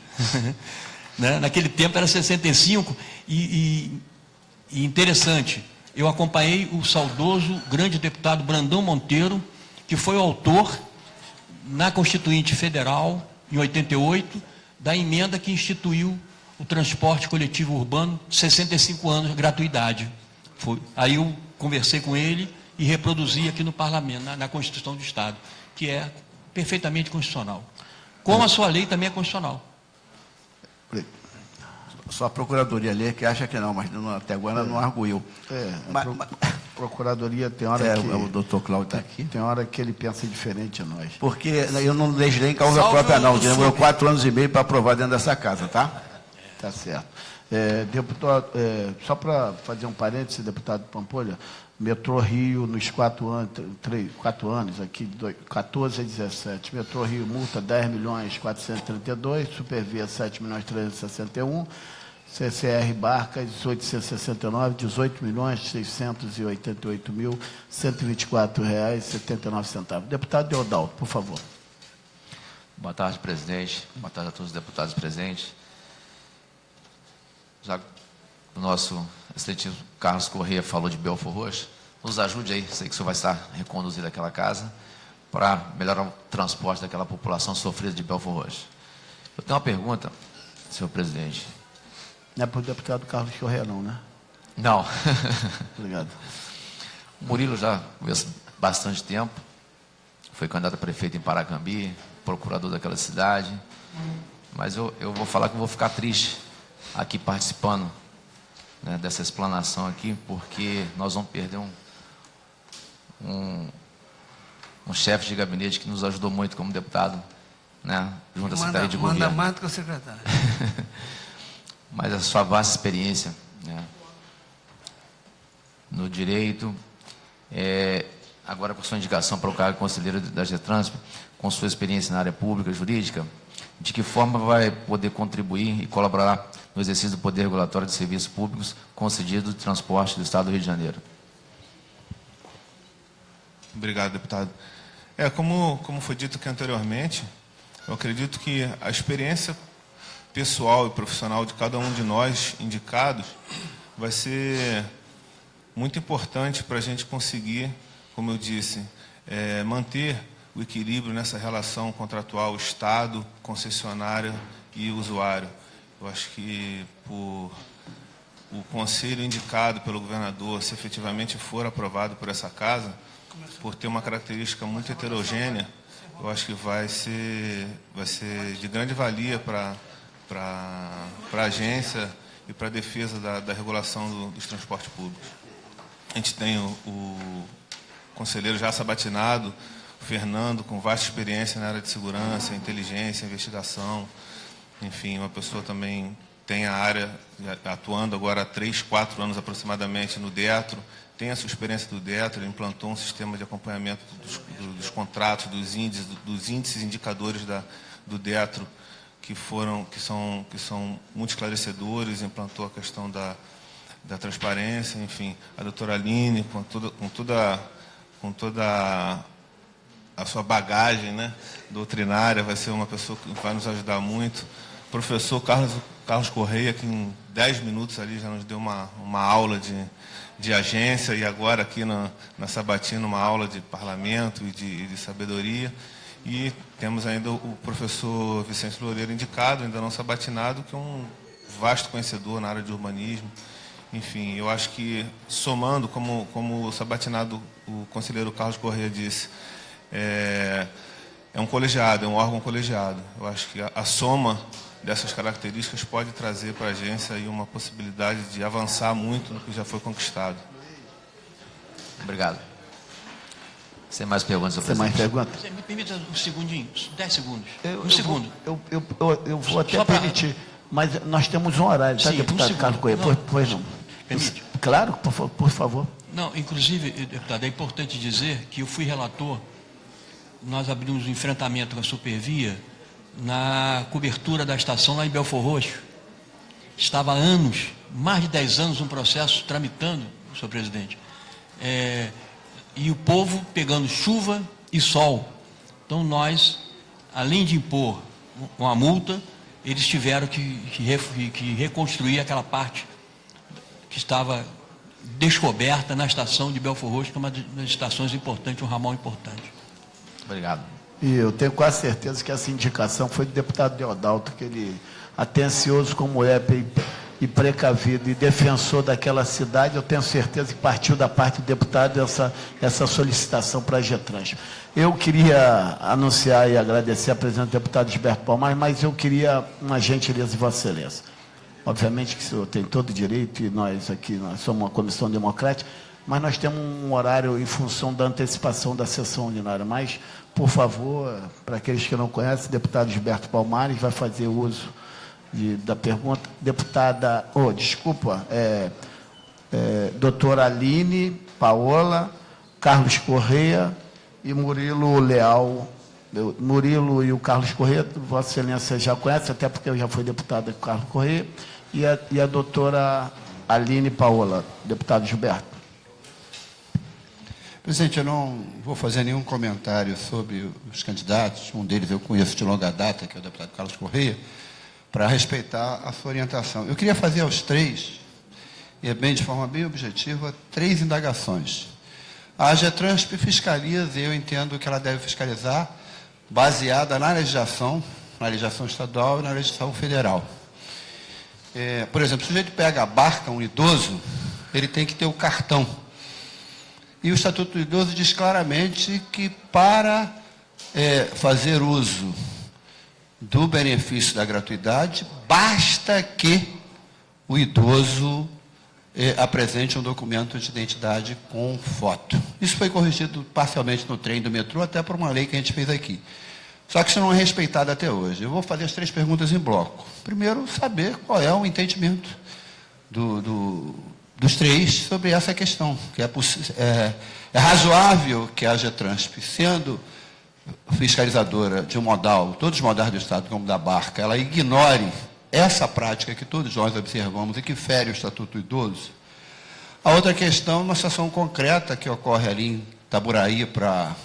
Né? Naquele tempo era 65, e interessante, eu acompanhei o saudoso grande deputado Brandão Monteiro, que foi o autor, na Constituinte Federal, em 88, da emenda que instituiu o transporte coletivo urbano, 65 anos, gratuidade. Aí eu conversei com ele e reproduzir aqui no Parlamento, na Constituição do Estado, que é perfeitamente constitucional. Como a sua lei também é constitucional. Só a Procuradoria lê que acha que não, mas até agora não arguiu. Procuradoria tem hora que... O doutor Cláudio está aqui. Tem hora que ele pensa diferente a nós. Porque eu não legislei em causa Salve própria, não. o Demorou sub. 4 anos e meio para aprovar dentro dessa casa, tá? Tá certo. Deputado, só para fazer um parêntese, deputado Pampolha, Metrô Rio, nos 4 anos aqui, de 14 a 17, Metrô Rio multa 10.432.000, Supervia 7.361.000, CCR Barcas 869, 18.688.124 reais e 79 centavos. Deputado Deodalto, por favor. Boa tarde, presidente. Boa tarde a todos os deputados presentes. Já que o nosso excelentíssimo Carlos Corrêa falou de Belfor Roxo, nos ajude aí, sei que o senhor vai estar reconduzindo aquela casa, para melhorar o transporte daquela população sofrida de Belfor Roxo. Eu tenho uma pergunta, senhor presidente. Não é para o deputado Carlos Corrêa, não, né? Não. Obrigado. O Murilo já conheço bastante tempo, foi candidato a prefeito em Paracambi, procurador daquela cidade, mas eu vou falar que eu vou ficar triste aqui participando, né, dessa explanação aqui, porque nós vamos perder um chefe de gabinete que nos ajudou muito como deputado, né, junto à Secretaria de Governo. Manda mais do que o secretário. Mas a sua vasta experiência, né, no direito, agora com sua indicação para o cargo de conselheiro da Getransp, com sua experiência na área pública, jurídica, de que forma vai poder contribuir e colaborar no exercício do poder regulatório de serviços públicos concedido de transporte do Estado do Rio de Janeiro? Obrigado, deputado. Como foi dito aqui anteriormente, eu acredito que a experiência pessoal e profissional de cada um de nós indicados vai ser muito importante para a gente conseguir, como eu disse, manter o equilíbrio nessa relação contratual Estado, concessionária e usuário. Eu acho que o conselho indicado pelo governador, se efetivamente for aprovado por essa casa, por ter uma característica muito heterogênea, eu acho que vai ser de grande valia para a agência e para a defesa da regulação dos transportes públicos. A gente tem o conselheiro já sabatinado, o Fernando, com vasta experiência na área de segurança, inteligência, investigação, enfim, uma pessoa também tem a área, atuando agora há 3, 4 anos aproximadamente no DETRO, tem a sua experiência do DETRO, ele implantou um sistema de acompanhamento dos contratos, dos índices indicadores do DETRO, que são muito esclarecedores, implantou a questão da transparência, enfim, a doutora Aline, com toda a sua bagagem, né, doutrinária, vai ser uma pessoa que vai nos ajudar muito. O professor Carlos Corrêa, que em 10 minutos ali já nos deu uma aula de agência, e agora aqui na sabatina uma aula de parlamento e de sabedoria. E temos ainda o professor Vicente Loureiro indicado, ainda não sabatinado, que é um vasto conhecedor na área de urbanismo. Enfim, eu acho que, somando, como o sabatinado, o conselheiro Carlos Corrêa disse, é um colegiado, é um órgão colegiado. Eu acho que a soma dessas características pode trazer para a agência aí uma possibilidade de avançar muito no que já foi conquistado. Obrigado. Sem mais perguntas, senhor Tem mais presidente? perguntas? Você me permita um segundinho, 10 segundos. segundo. Eu vou até Só pra- permitir, mas nós temos um horário, tá, Sim, deputado segundo. Carlos Corrêa? Não, Pois não. permite. Claro, por favor. Não, inclusive, deputado, é importante dizer que eu fui relator, nós abrimos um enfrentamento com a Supervia na cobertura da estação lá em Belfor Roxo. Estava há anos, mais de 10 anos, um processo tramitando, senhor presidente. E o povo pegando chuva e sol. Então nós, além de impor uma multa, eles tiveram que reconstruir aquela parte que estava descoberta na estação de Belfor Roxo, que é uma das estações importantes, um ramal importante. Obrigado. E eu tenho quase certeza que essa indicação foi do deputado Deodalto, que ele, atencioso como é e precavido e defensor daquela cidade, eu tenho certeza que partiu da parte do deputado essa solicitação para a Getrans. Eu queria anunciar e agradecer a presença do deputado Gilberto Palmares, mas eu queria uma gentileza de Vossa Excelência. Obviamente que o senhor tem todo o direito, e nós aqui nós somos uma comissão democrática, mas nós temos um horário em função da antecipação da sessão ordinária. Mas, por favor, para aqueles que não conhecem, o deputado Gilberto Palmares vai fazer uso da pergunta. Deputada, doutora Aline, Paola, Carlos Correia e Murilo Leal. Murilo e o Carlos Correia, Vossa Excelência já conhece, até porque eu já fui deputada com o Carlos Correia, e a doutora Aline Paola. Deputado Gilberto. Presidente, eu não vou fazer nenhum comentário sobre os candidatos, um deles eu conheço de longa data, que é o deputado Carlos Correia, para respeitar a sua orientação. Eu queria fazer aos três, e de forma bem objetiva, 3 indagações. A Getransp fiscaliza, e eu entendo que ela deve fiscalizar, baseada na legislação estadual e na legislação federal. Por exemplo, se o sujeito pega a barca, um idoso, ele tem que ter o cartão. E o Estatuto do Idoso diz claramente que para fazer uso do benefício da gratuidade, basta que o idoso apresente um documento de identidade com foto. Isso foi corrigido parcialmente no trem do metrô, até por uma lei que a gente fez aqui. Só que isso não é respeitado até hoje. Eu vou fazer as 3 perguntas em bloco. Primeiro, saber qual é o entendimento dos 3 sobre essa questão. Que é razoável que a Getransp, sendo fiscalizadora de um modal, todos os modais do Estado, como da barca, ela ignore essa prática que todos nós observamos e que fere o Estatuto do Idoso. A outra questão é uma situação concreta que ocorre ali em Itaboraí para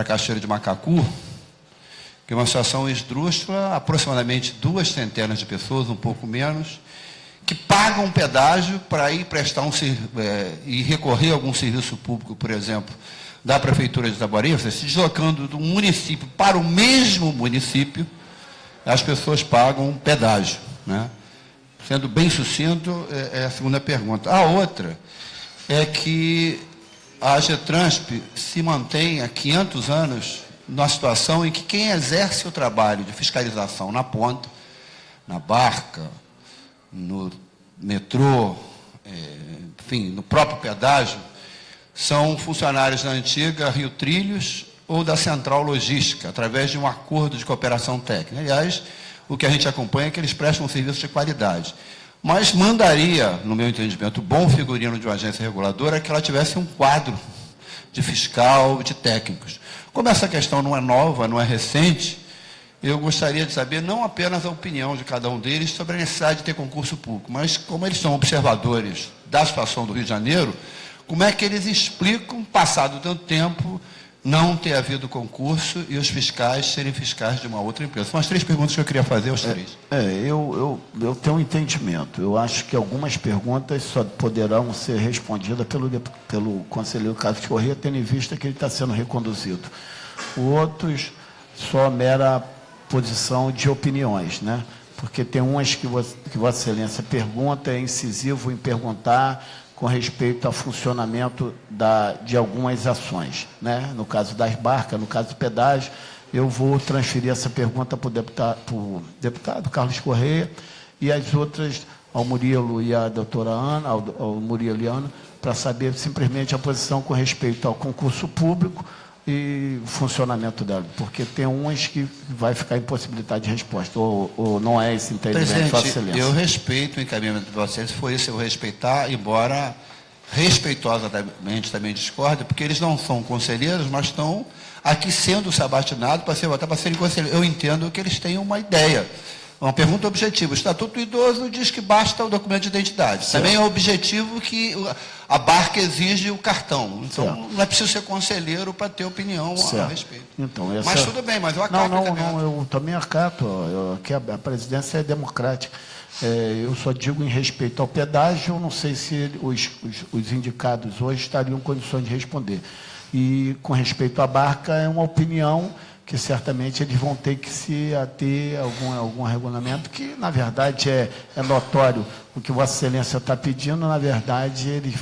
Cachoeira de Macacu, que é uma situação esdrúxula, aproximadamente 2 centenas de pessoas, um pouco menos, que pagam um pedágio para ir prestar e recorrer a algum serviço público, por exemplo, da Prefeitura de Itaboraí, ou seja, se deslocando de um município para o mesmo município, as pessoas pagam um pedágio, né? Sendo bem sucinto, é a segunda pergunta. A outra é que a Getransp se mantém há 500 anos numa situação em que quem exerce o trabalho de fiscalização na ponta, na barca, no metrô, enfim, no próprio pedágio, são funcionários da antiga Rio Trilhos ou da Central Logística, através de um acordo de cooperação técnica. Aliás, o que a gente acompanha é que eles prestam um serviço de qualidade. Mas mandaria, no meu entendimento, bom figurino de uma agência reguladora que ela tivesse um quadro de fiscal, de técnicos. Como essa questão não é nova, não é recente, eu gostaria de saber não apenas a opinião de cada um deles sobre a necessidade de ter concurso público, mas como eles são observadores da situação do Rio de Janeiro, como é que eles explicam, passado tanto tempo, não ter havido concurso e os fiscais serem fiscais de uma outra empresa? São as 3 perguntas que eu queria fazer aos 3. Eu tenho um entendimento. Eu acho que algumas perguntas só poderão ser respondidas pelo conselheiro Carlos Correia, tendo em vista que ele está sendo reconduzido. Outros, só mera posição de opiniões, né? Porque tem umas que Vossa Excelência pergunta, é incisivo em perguntar com respeito ao funcionamento de algumas ações, né? No caso das barcas, no caso do pedágio, eu vou transferir essa pergunta para o deputado Carlos Correia e as outras ao Murilo e à doutora Ana, ao Murilo e Ana, para saber simplesmente a posição com respeito ao concurso público e o funcionamento dela, porque tem umas que vai ficar impossibilidade de resposta, ou não é esse entendimento, Vossa Excelência? Eu respeito o encaminhamento de Vossa Excelência, foi isso eu vou respeitar, embora respeitosamente também discordo, porque eles não são conselheiros, mas estão aqui sendo sabatinados para serem conselheiros. Eu entendo que eles têm uma ideia. Uma pergunta objetiva. O Estatuto do Idoso diz que basta o documento de identidade. Certo. Também é objetivo que a barca exige o cartão. Então, certo, não é preciso ser conselheiro para ter opinião a respeito. Então, mas tudo bem, mas eu acato também. Não, eu também acato. Aqui a presidência é democrática. Eu só digo em respeito ao pedágio, eu não sei se os indicados hoje estariam em condições de responder. E com respeito à barca, é uma opinião que certamente eles vão ter que se ater a algum regulamento, que, na verdade, é notório. O que Vossa Excelência está pedindo, na verdade, eles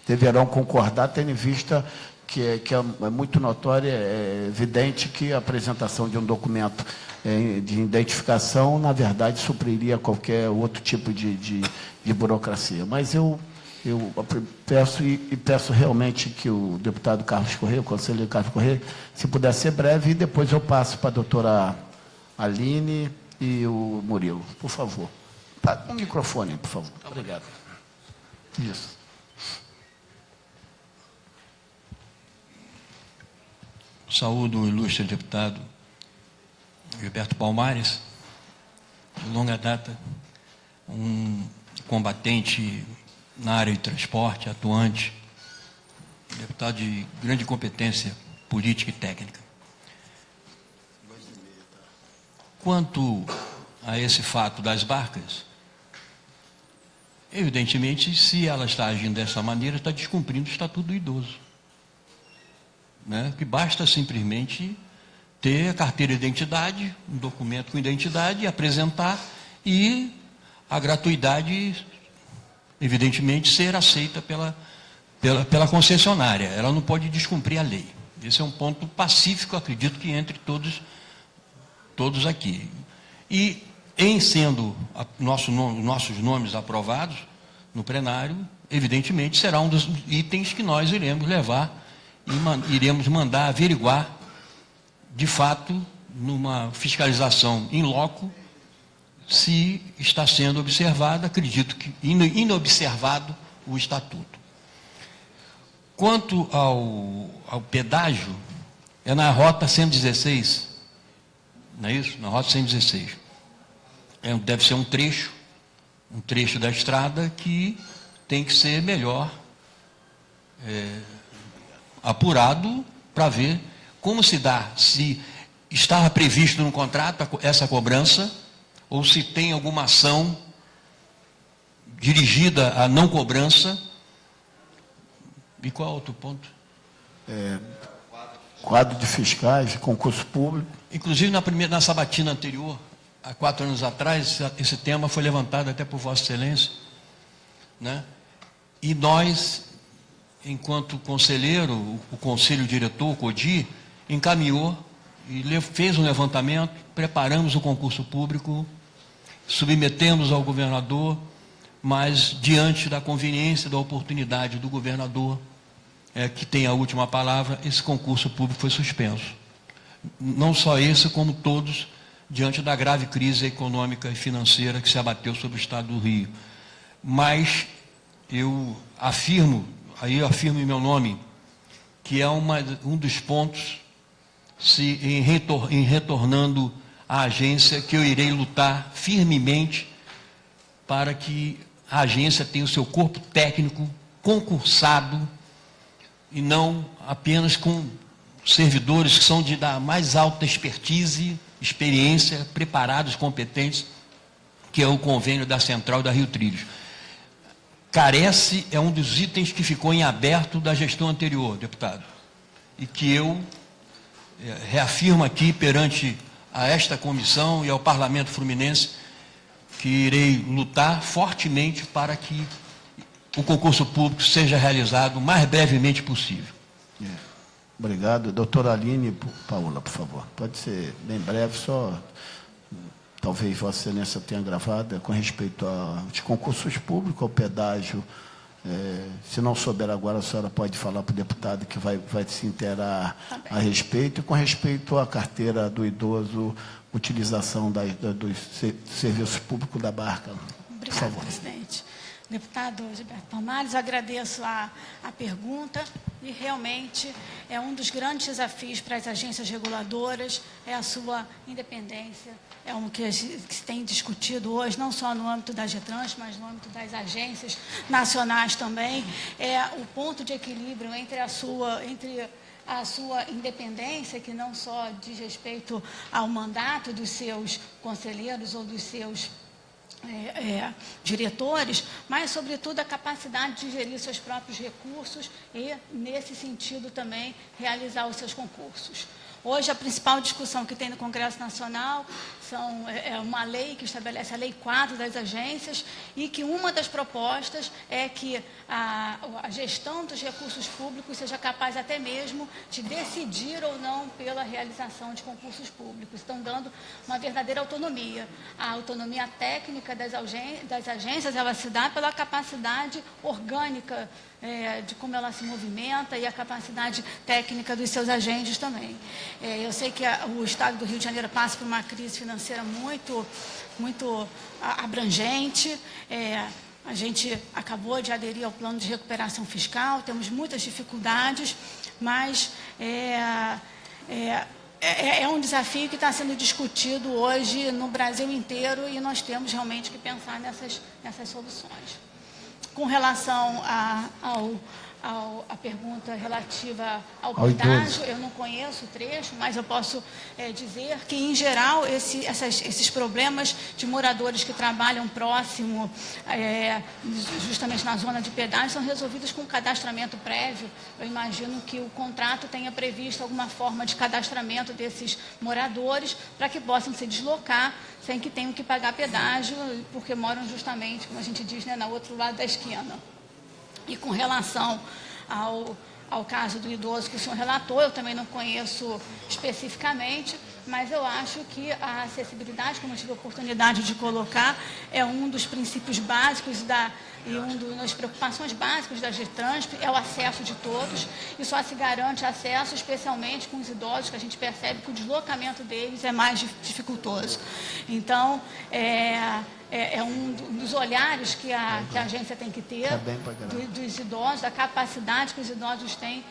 deverão concordar, tendo em vista que é muito notório, é evidente que a apresentação de um documento de identificação, na verdade, supriria qualquer outro tipo de burocracia. Mas eu peço realmente que o deputado Carlos Correia, o conselheiro Carlos Correia, se puder ser breve, e depois eu passo para a doutora Aline e o Murilo. Por favor. Um microfone, por favor. Obrigado. Isso. Saúdo o ilustre deputado Gilberto Palmares, de longa data, um combatente na área de transporte, atuante, deputado de grande competência política e técnica. Quanto a esse fato das barcas, evidentemente, se ela está agindo dessa maneira, está descumprindo o Estatuto do Idoso. Né? Que basta simplesmente ter a carteira de identidade, um documento com identidade, apresentar e a gratuidade, evidentemente, ser aceita pela concessionária. Ela não pode descumprir a lei. Esse é um ponto pacífico, acredito que entre todos aqui. E, em sendo nossos nomes aprovados no plenário, evidentemente, será um dos itens que nós iremos levar e iremos mandar averiguar, de fato, numa fiscalização in loco, se está sendo observado, acredito que inobservado o Estatuto. Quanto ao pedágio, é na Rota 116, não é isso? Na Rota 116. Deve ser um trecho da estrada que tem que ser melhor apurado para ver como se dá, se estava previsto no contrato essa cobrança, ou se tem alguma ação dirigida à não cobrança. E qual é outro ponto? Quadro de fiscais, concurso público. Inclusive, na sabatina anterior, há 4 anos atrás, esse tema foi levantado até por Vossa Excelência, né? E nós, enquanto conselheiro, o Conselho Diretor, o CODI, encaminhou e fez um levantamento, preparamos o concurso público, submetemos ao governador, mas diante da conveniência, da oportunidade do governador, que tem a última palavra, esse concurso público foi suspenso. Não só esse, como todos, diante da grave crise econômica e financeira que se abateu sobre o Estado do Rio. Mas eu afirmo em meu nome, que é um dos pontos, em retornando à agência, que eu irei lutar firmemente para que a agência tenha o seu corpo técnico concursado e não apenas com servidores que são da mais alta expertise, experiência, preparados, competentes, que é o convênio da Central da Rio Trilhos. Carece, é um dos itens que ficou em aberto da gestão anterior, deputado, e que eu reafirmo aqui perante a esta comissão e ao Parlamento Fluminense, que irei lutar fortemente para que o concurso público seja realizado o mais brevemente possível. Obrigado. Doutora Aline Paula, por favor. Pode ser bem breve, só talvez Vossa Excelência tenha gravado, com respeito aos concursos públicos, ao pedágio. Se não souber agora, a senhora pode falar para o deputado que vai se inteirar a respeito, e com respeito à carteira do idoso, utilização dos serviços públicos da barca. Obrigada, presidente. Deputado Gilberto Palmares, agradeço a pergunta, e realmente é um dos grandes desafios para as agências reguladoras, é a sua independência, é um que se tem discutido hoje, não só no âmbito da GETRANS, mas no âmbito das agências nacionais também, é o ponto de equilíbrio entre a sua independência, que não só diz respeito ao mandato dos seus conselheiros ou dos seus diretores, mas, sobretudo, a capacidade de gerir seus próprios recursos e, nesse sentido, também realizar os seus concursos. Hoje, a principal discussão que tem no Congresso Nacional é uma lei que estabelece a Lei 4 das agências e que uma das propostas é que a gestão dos recursos públicos seja capaz até mesmo de decidir ou não pela realização de concursos públicos. Estão dando uma verdadeira autonomia. A autonomia técnica das agências, ela se dá pela capacidade orgânica de como ela se movimenta e a capacidade técnica dos seus agentes também. Eu sei que o Estado do Rio de Janeiro passa por uma crise financeira muito abrangente. A gente acabou de aderir ao plano de recuperação fiscal, temos muitas dificuldades, mas é um desafio que está sendo discutido hoje no Brasil inteiro e nós temos realmente que pensar nessas soluções. Com relação à pergunta relativa ao pedágio, eu não conheço o trecho, mas eu posso dizer que, em geral, esses problemas de moradores que trabalham próximo, justamente na zona de pedágio, são resolvidos com cadastramento prévio. Eu imagino que o contrato tenha previsto alguma forma de cadastramento desses moradores para que possam se deslocar sem que tenham que pagar pedágio, porque moram justamente, como a gente diz, né, no outro lado da esquina. E com relação ao caso do idoso que o senhor relatou, eu também não conheço especificamente, mas eu acho que a acessibilidade, como eu tive a oportunidade de colocar, é um dos princípios básicos e uma das preocupações básicas da GETRANSP é o acesso de todos, e só se garante acesso especialmente com os idosos, que a gente percebe que o deslocamento deles é mais dificultoso. Então, é um dos olhares que a agência tem que ter dos idosos, da capacidade que os idosos têm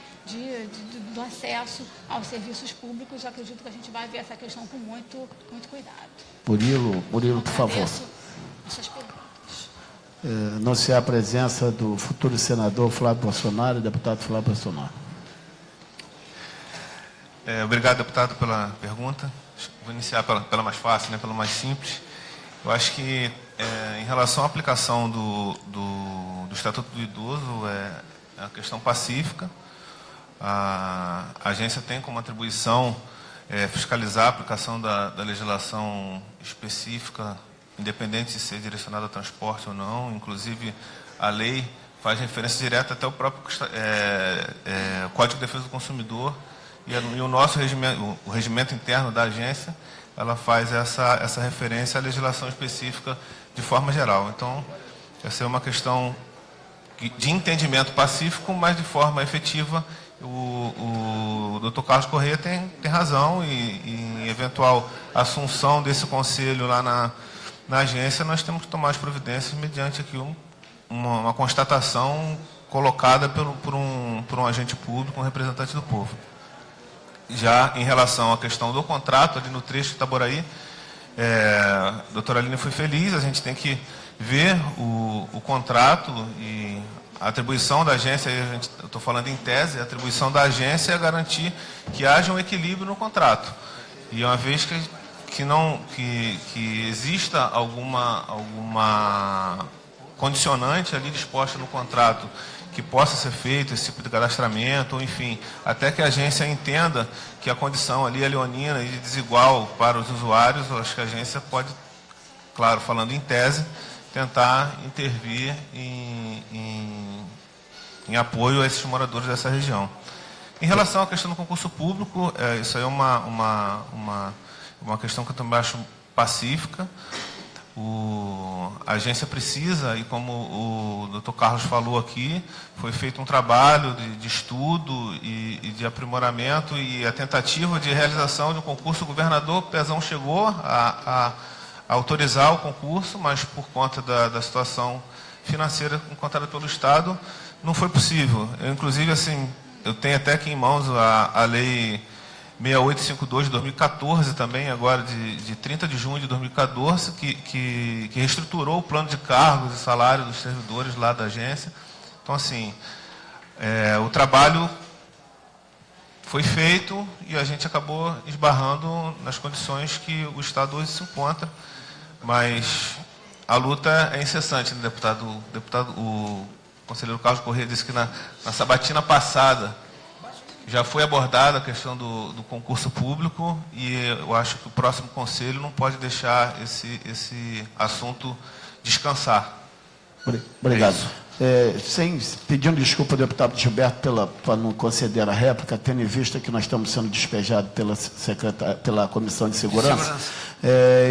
do acesso aos serviços públicos. Eu acredito que a gente vai ver essa questão com muito cuidado. Murilo, por favor. Agradeço as suas perguntas. Anunciar a presença do futuro senador Flávio Bolsonaro, deputado Flávio Bolsonaro. Obrigado, deputado, pela pergunta. Vou iniciar pela mais fácil, né, pela mais simples. Eu acho que, em relação à aplicação do Estatuto do Idoso, é uma questão pacífica. A agência tem como atribuição fiscalizar a aplicação da legislação específica, independente de ser direcionada ao transporte ou não. Inclusive, a lei faz referência direta até o próprio Código de Defesa do Consumidor e o nosso regimento, o regimento interno da agência, ela faz essa referência à legislação específica de forma geral. Então, essa é uma questão de entendimento pacífico, mas de forma efetiva. O Dr. Carlos Corrêa tem razão e em eventual assunção desse conselho lá na agência, nós temos que tomar as providências mediante aqui uma constatação colocada por um agente público, um representante do povo. Já em relação à questão do contrato, ali no trecho de Itaboraí, a doutora Aline foi feliz, a gente tem que ver o contrato e a atribuição da agência, eu estou falando em tese, a atribuição da agência é garantir que haja um equilíbrio no contrato. E uma vez que exista alguma condicionante ali disposta no contrato que possa ser feito esse tipo de cadastramento, ou enfim, até que a agência entenda que a condição ali é leonina e desigual para os usuários, eu acho que a agência pode, claro, falando em tese, tentar intervir em apoio a esses moradores dessa região. Em relação à questão do concurso público, isso aí é uma questão que eu também acho pacífica. A agência precisa, e como o Dr. Carlos falou aqui, foi feito um trabalho de estudo e de aprimoramento e a tentativa de realização de um concurso. O governador Pezão chegou a autorizar o concurso, mas por conta da situação financeira encontrada pelo Estado, não foi possível. Inclusive, assim, eu tenho até aqui em mãos a lei 6852 de 2014 também, agora de 30 de junho de 2014, que reestruturou o plano de cargos e salários dos servidores lá da agência. Então, assim, o trabalho foi feito e a gente acabou esbarrando nas condições que o Estado hoje se encontra, mas a luta é incessante, né, deputado? O conselheiro Carlos Corrêa disse que na sabatina passada já foi abordada a questão do concurso público e eu acho que o próximo conselho não pode deixar esse assunto descansar. Obrigado. É Pedindo desculpa ao deputado Gilberto para não conceder a réplica, tendo em vista que nós estamos sendo despejados pela Comissão de Segurança.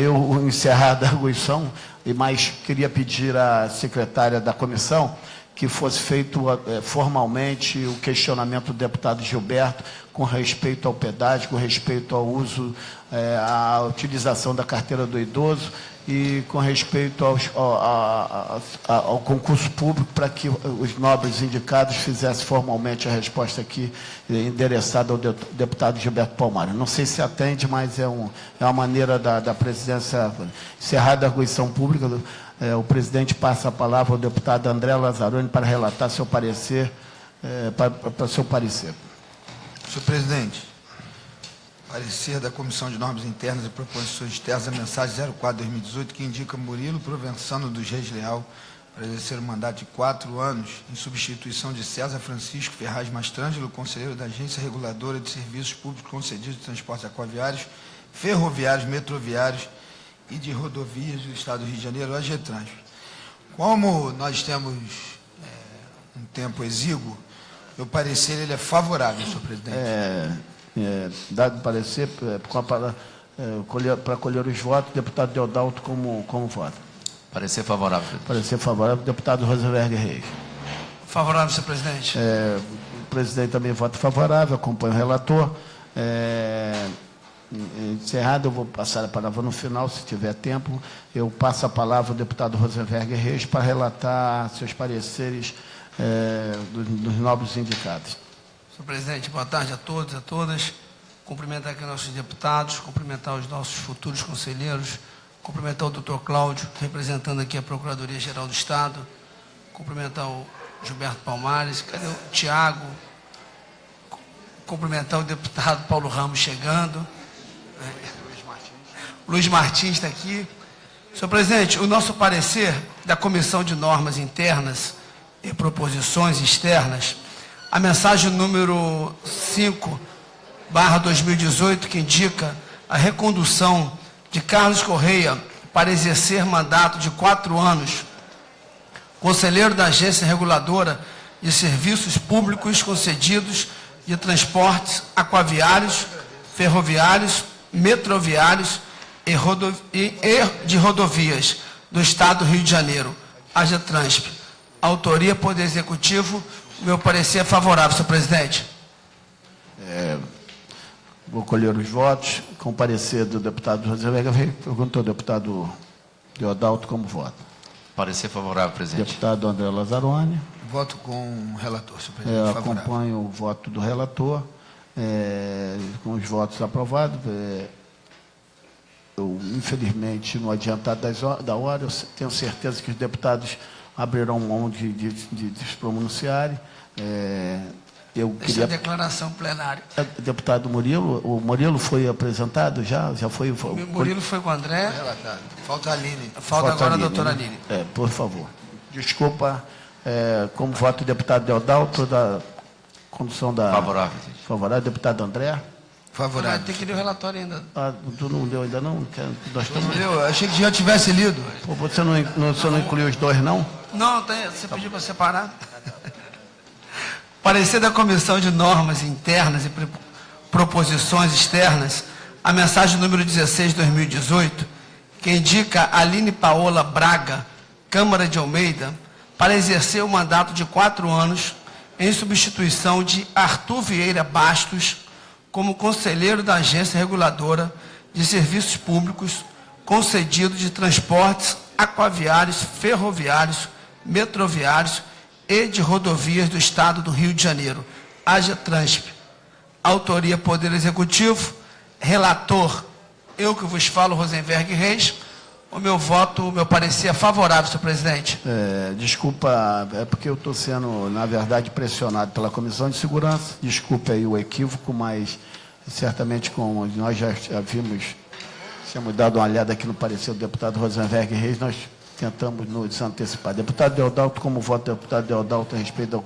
Eu encerrar a arguição, mas queria pedir à secretária da comissão que fosse feito formalmente o questionamento do deputado Gilberto com respeito ao pedágio, com respeito ao uso, à utilização da carteira do idoso e com respeito ao concurso público, para que os nobres indicados fizessem formalmente a resposta aqui endereçada ao deputado Gilberto Palmari. Não sei se atende, mas é uma maneira da presidência. Encerrada a arguição pública, o presidente passa a palavra ao deputado André Lazzaroni para relatar seu parecer, para seu parecer. Senhor presidente, parecer da Comissão de Normas Internas e Proposições Externas, a mensagem 04/2018, que indica Murilo Provenzano dos Reis Leal para exercer o mandato de 4 anos, em substituição de César Francisco Ferraz Mastrangelo, conselheiro da Agência Reguladora de Serviços Públicos Concedidos de Transportes Aquaviários, Ferroviários, Metroviários e de Rodovias do Estado do Rio de Janeiro, a AGETRANSP. Como nós temos um tempo exíguo, meu parecer ele é favorável, senhor presidente. Dado parecer, para colher os votos, deputado Deodalto como voto. Parecer favorável, presidente. Parecer favorável, deputado Rosenberg Reis. Favorável, senhor presidente. O presidente também vota favorável, acompanha o relator. Encerrado, eu vou passar a palavra no final, se tiver tempo. Eu passo a palavra ao deputado Rosenberg Reis para relatar seus pareceres dos nobres indicados. Senhor presidente, boa tarde a todos e a todas. Cumprimentar aqui nossos deputados, cumprimentar os nossos futuros conselheiros, cumprimentar o doutor Cláudio, representando aqui a Procuradoria-Geral do Estado, cumprimentar o Gilberto Palmares, cadê o Tiago, cumprimentar o deputado Paulo Ramos chegando, Luiz Martins está aqui. Senhor presidente, o nosso parecer da Comissão de Normas Internas e Proposições Externas, a mensagem número 5/2018, que indica a recondução de Carlos Correia para exercer mandato de 4 anos, conselheiro da Agência Reguladora de Serviços Públicos Concedidos de Transportes Aquaviários, Ferroviários, Metroviários e de Rodovias do Estado do Rio de Janeiro, AGETRANSP. Autoria, Poder Executivo. Meu parecer é favorável, senhor presidente. Vou colher os votos. Com o parecer do deputado Rosenberg Reis, perguntou ao deputado Deodalto como voto. Parecer favorável, presidente. Deputado André Lazzaroni. Voto com o relator, senhor presidente. Favorável. Acompanho o voto do relator. Com os votos aprovados. Eu, infelizmente, no adiantado da hora, eu tenho certeza que os deputados abrirão mão de se pronunciarem. Essa é a declaração plenária. Deputado Murilo, o Murilo foi apresentado já? Já foi? O Murilo foi com o André. Relatado. Falta a Aline. Falta agora a doutora Aline. Por favor. Desculpa, como voto do deputado Deodalto, da condução da... Favorável, presidente. Favorável, deputado André. Favorável. Tem que ler o relatório ainda. Tu não deu ainda não? Nós Não leu? Achei que já tivesse lido. Pô, você não incluiu os dois, não? Não, você pediu para separar. Parecer da Comissão de Normas Internas e Proposições Externas, a mensagem número 16/2018, que indica Aline Paola Braga, Câmara de Almeida, para exercer o mandato de 4 anos, em substituição de Arthur Vieira Bastos, como conselheiro da Agência Reguladora de Serviços Públicos concedido de Transportes Aquaviários, Ferroviários, Metroviários e de Rodovias do Estado do Rio de Janeiro, AGETRANSP. Autoria, Poder Executivo. Relator, eu que vos falo, Rosenberg Reis. O meu voto, o meu parecer é favorável, senhor presidente. Desculpa, é porque eu estou sendo, na verdade, pressionado pela Comissão de Segurança. Desculpe aí o equívoco, mas certamente, como nós já vimos, tínhamos dado uma olhada aqui no parecer do deputado Rosenberg Reis, nós tentamos nos antecipar. Deputado Deodalto, como voto do deputado Deodalto a respeito ao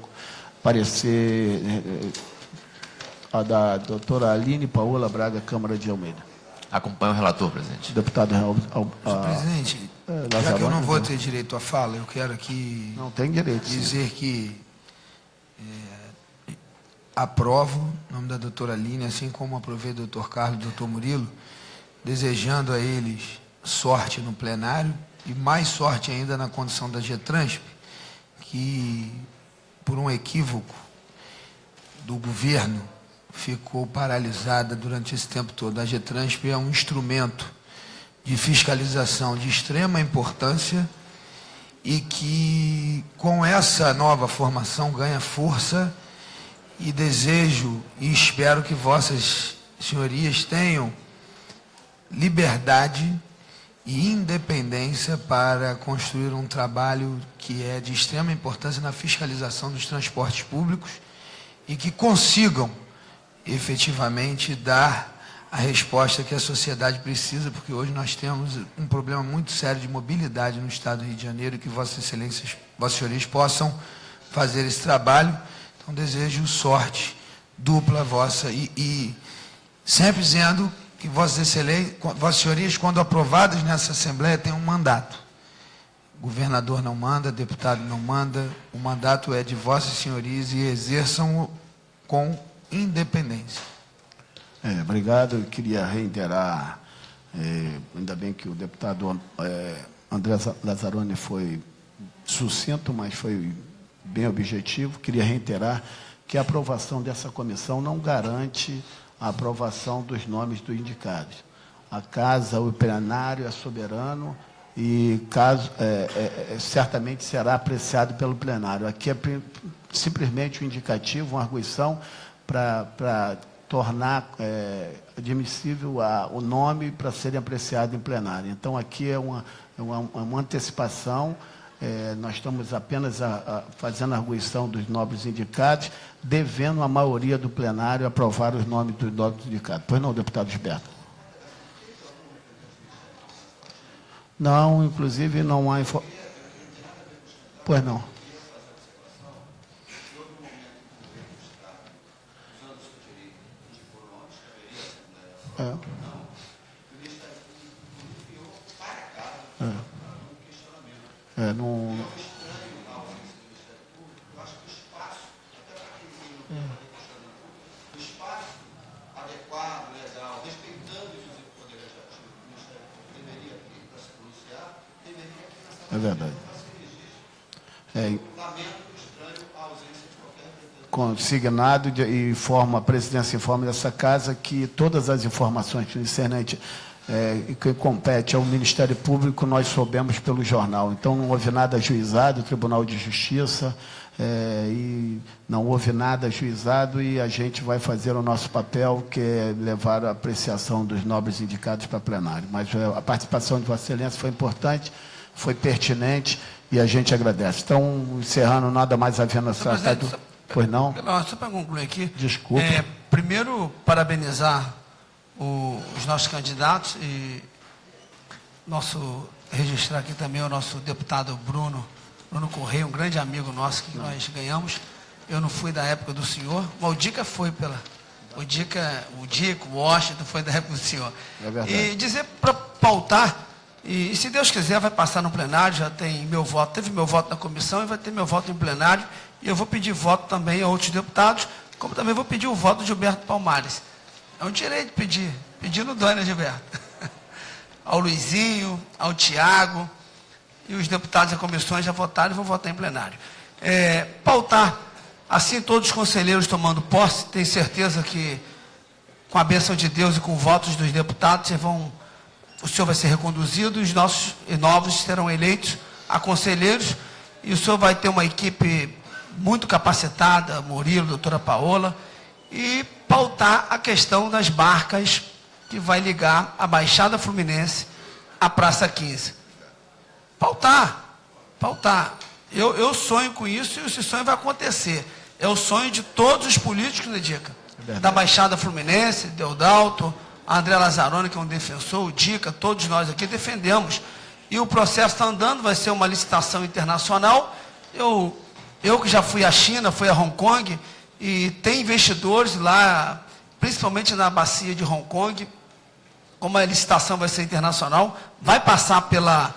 parecer a da doutora Aline Paola Braga, Câmara de Almeida. Acompanho o relator, presidente. Deputado Senhor presidente, já que eu Lazzaroni, não vou ter direito à fala, eu quero aqui Não tem direito, sim. dizer que aprovo em nome da doutora Aline, assim como aprovei o doutor Carlos e o doutor Murilo, desejando a eles sorte no plenário e mais sorte ainda na condição da GETRANSP, que por um equívoco do governo ficou paralisada durante esse tempo todo. A GETRANSP é um instrumento de fiscalização de extrema importância e que, com essa nova formação, ganha força, e desejo e espero que vossas senhorias tenham liberdade e independência para construir um trabalho que é de extrema importância na fiscalização dos transportes públicos e que consigam efetivamente dar a resposta que a sociedade precisa, porque hoje nós temos um problema muito sério de mobilidade no estado do Rio de Janeiro e que vossas excelências, vossas senhorias possam fazer esse trabalho. Então, desejo sorte dupla vossa e sempre dizendo que vossas excelências, vossas senhorias, quando aprovadas nessa Assembleia, têm um mandato. O governador não manda, deputado não manda, o mandato é de vossas senhorias e exerçam-o com independência. Obrigado. Eu queria reiterar, ainda bem que o deputado André Lazzaroni foi sucinto, mas foi bem objetivo. Queria reiterar que a aprovação dessa comissão não garante a aprovação dos nomes dos indicados. A casa, o plenário é soberano e certamente será apreciado pelo plenário. Aqui é simplesmente um indicativo, uma arguição para tornar admissível o nome para serem apreciado em plenário. Então, aqui é uma antecipação. Nós estamos apenas fazendo a arguição dos nobres indicados, devendo a maioria do plenário aprovar os nomes dos nobres indicados. Pois não, deputado Gilberto? Não, inclusive não há informação. Pois não. Não... É verdade. Consignado e a presidência informa dessa casa que todas as informações concernentes que compete ao Ministério Público nós soubemos pelo jornal. Então não houve nada ajuizado, o Tribunal de Justiça, e não houve nada ajuizado e a gente vai fazer o nosso papel, que é levar a apreciação dos nobres indicados para plenário. Mas a participação de Vossa Excelência foi importante, foi pertinente e a gente agradece. Então, encerrando, nada mais havendo a tratar do... Pois não? Só para concluir aqui. Desculpe. Primeiro, parabenizar os nossos candidatos e registrar aqui também o nosso deputado Bruno Correia, um grande amigo nosso que nós ganhamos. Eu não fui da época do senhor, mas o Dica foi o Dico, o Washington foi da época do senhor. É verdade. E dizer para pautar, e se Deus quiser vai passar no plenário, já tem meu voto, teve meu voto na comissão e vai ter meu voto em plenário, e eu vou pedir voto também a outros deputados, como também vou pedir o voto de Gilberto Palmares. É um direito pedir, pedindo Dona Gilberto. Ao Luizinho, ao Tiago, e os deputados e comissões já votaram e vão votar em plenário. Pautar, assim todos os conselheiros tomando posse, tenho certeza que com a bênção de Deus e com votos dos deputados, o senhor vai ser reconduzido, os nossos e novos serão eleitos a conselheiros, e o senhor vai ter uma equipe muito capacitada, Murilo, doutora Paola, e pautar a questão das barcas que vai ligar a Baixada Fluminense à Praça 15. Pautar. Eu sonho com isso e esse sonho vai acontecer. É o sonho de todos os políticos, né, Dica? Da Baixada Fluminense, Deodalto, André Lazzaroni, que é um defensor, o Dica, todos nós aqui defendemos. E o processo está andando, vai ser uma licitação internacional. Eu que já fui à China, fui a Hong Kong, e tem investidores lá, principalmente na bacia de Hong Kong. Como a licitação vai ser internacional, vai passar pela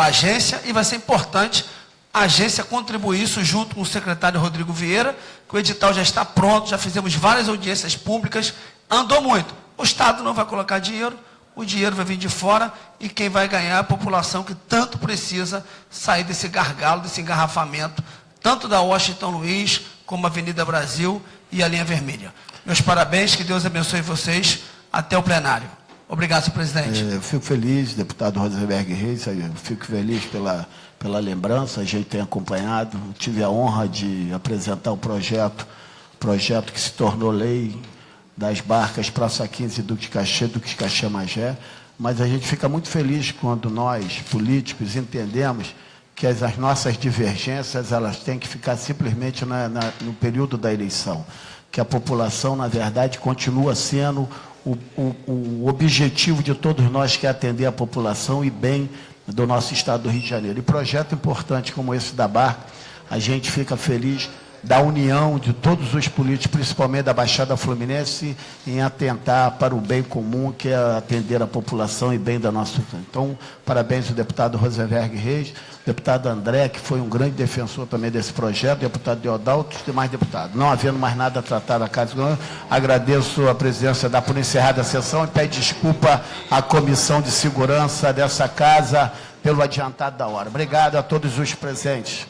agência e vai ser importante a agência contribuir isso junto com o secretário Rodrigo Vieira, que o edital já está pronto, já fizemos várias audiências públicas, andou muito. O Estado não vai colocar dinheiro, o dinheiro vai vir de fora e quem vai ganhar é a população que tanto precisa sair desse gargalo, desse engarrafamento, tanto da Washington Luiz, como a Avenida Brasil e a linha vermelha. Meus parabéns, que Deus abençoe vocês. Até o plenário. Obrigado, senhor presidente. Eu fico feliz, deputado Rosenberg Reis, eu fico feliz pela lembrança, a gente tem acompanhado, tive a honra de apresentar o projeto que se tornou lei das barcas Praça 15 e Duque de Caxias Magé, mas a gente fica muito feliz quando nós, políticos, entendemos que as nossas divergências elas têm que ficar simplesmente no período da eleição, que a população, na verdade, continua sendo o objetivo de todos nós, que é atender a população e bem do nosso estado do Rio de Janeiro. E projeto importante como esse da barca, a gente fica feliz da união de todos os políticos, principalmente da Baixada Fluminense, em atentar para o bem comum, que é atender a população e bem da nossa... Então, parabéns ao deputado Rosenberg Reis, deputado André, que foi um grande defensor também desse projeto, deputado Deodalto e os demais deputados. Não havendo mais nada a tratar da Casa, agradeço a presidência da por encerrada a sessão e peço desculpa à Comissão de Segurança dessa Casa pelo adiantado da hora. Obrigado a todos os presentes.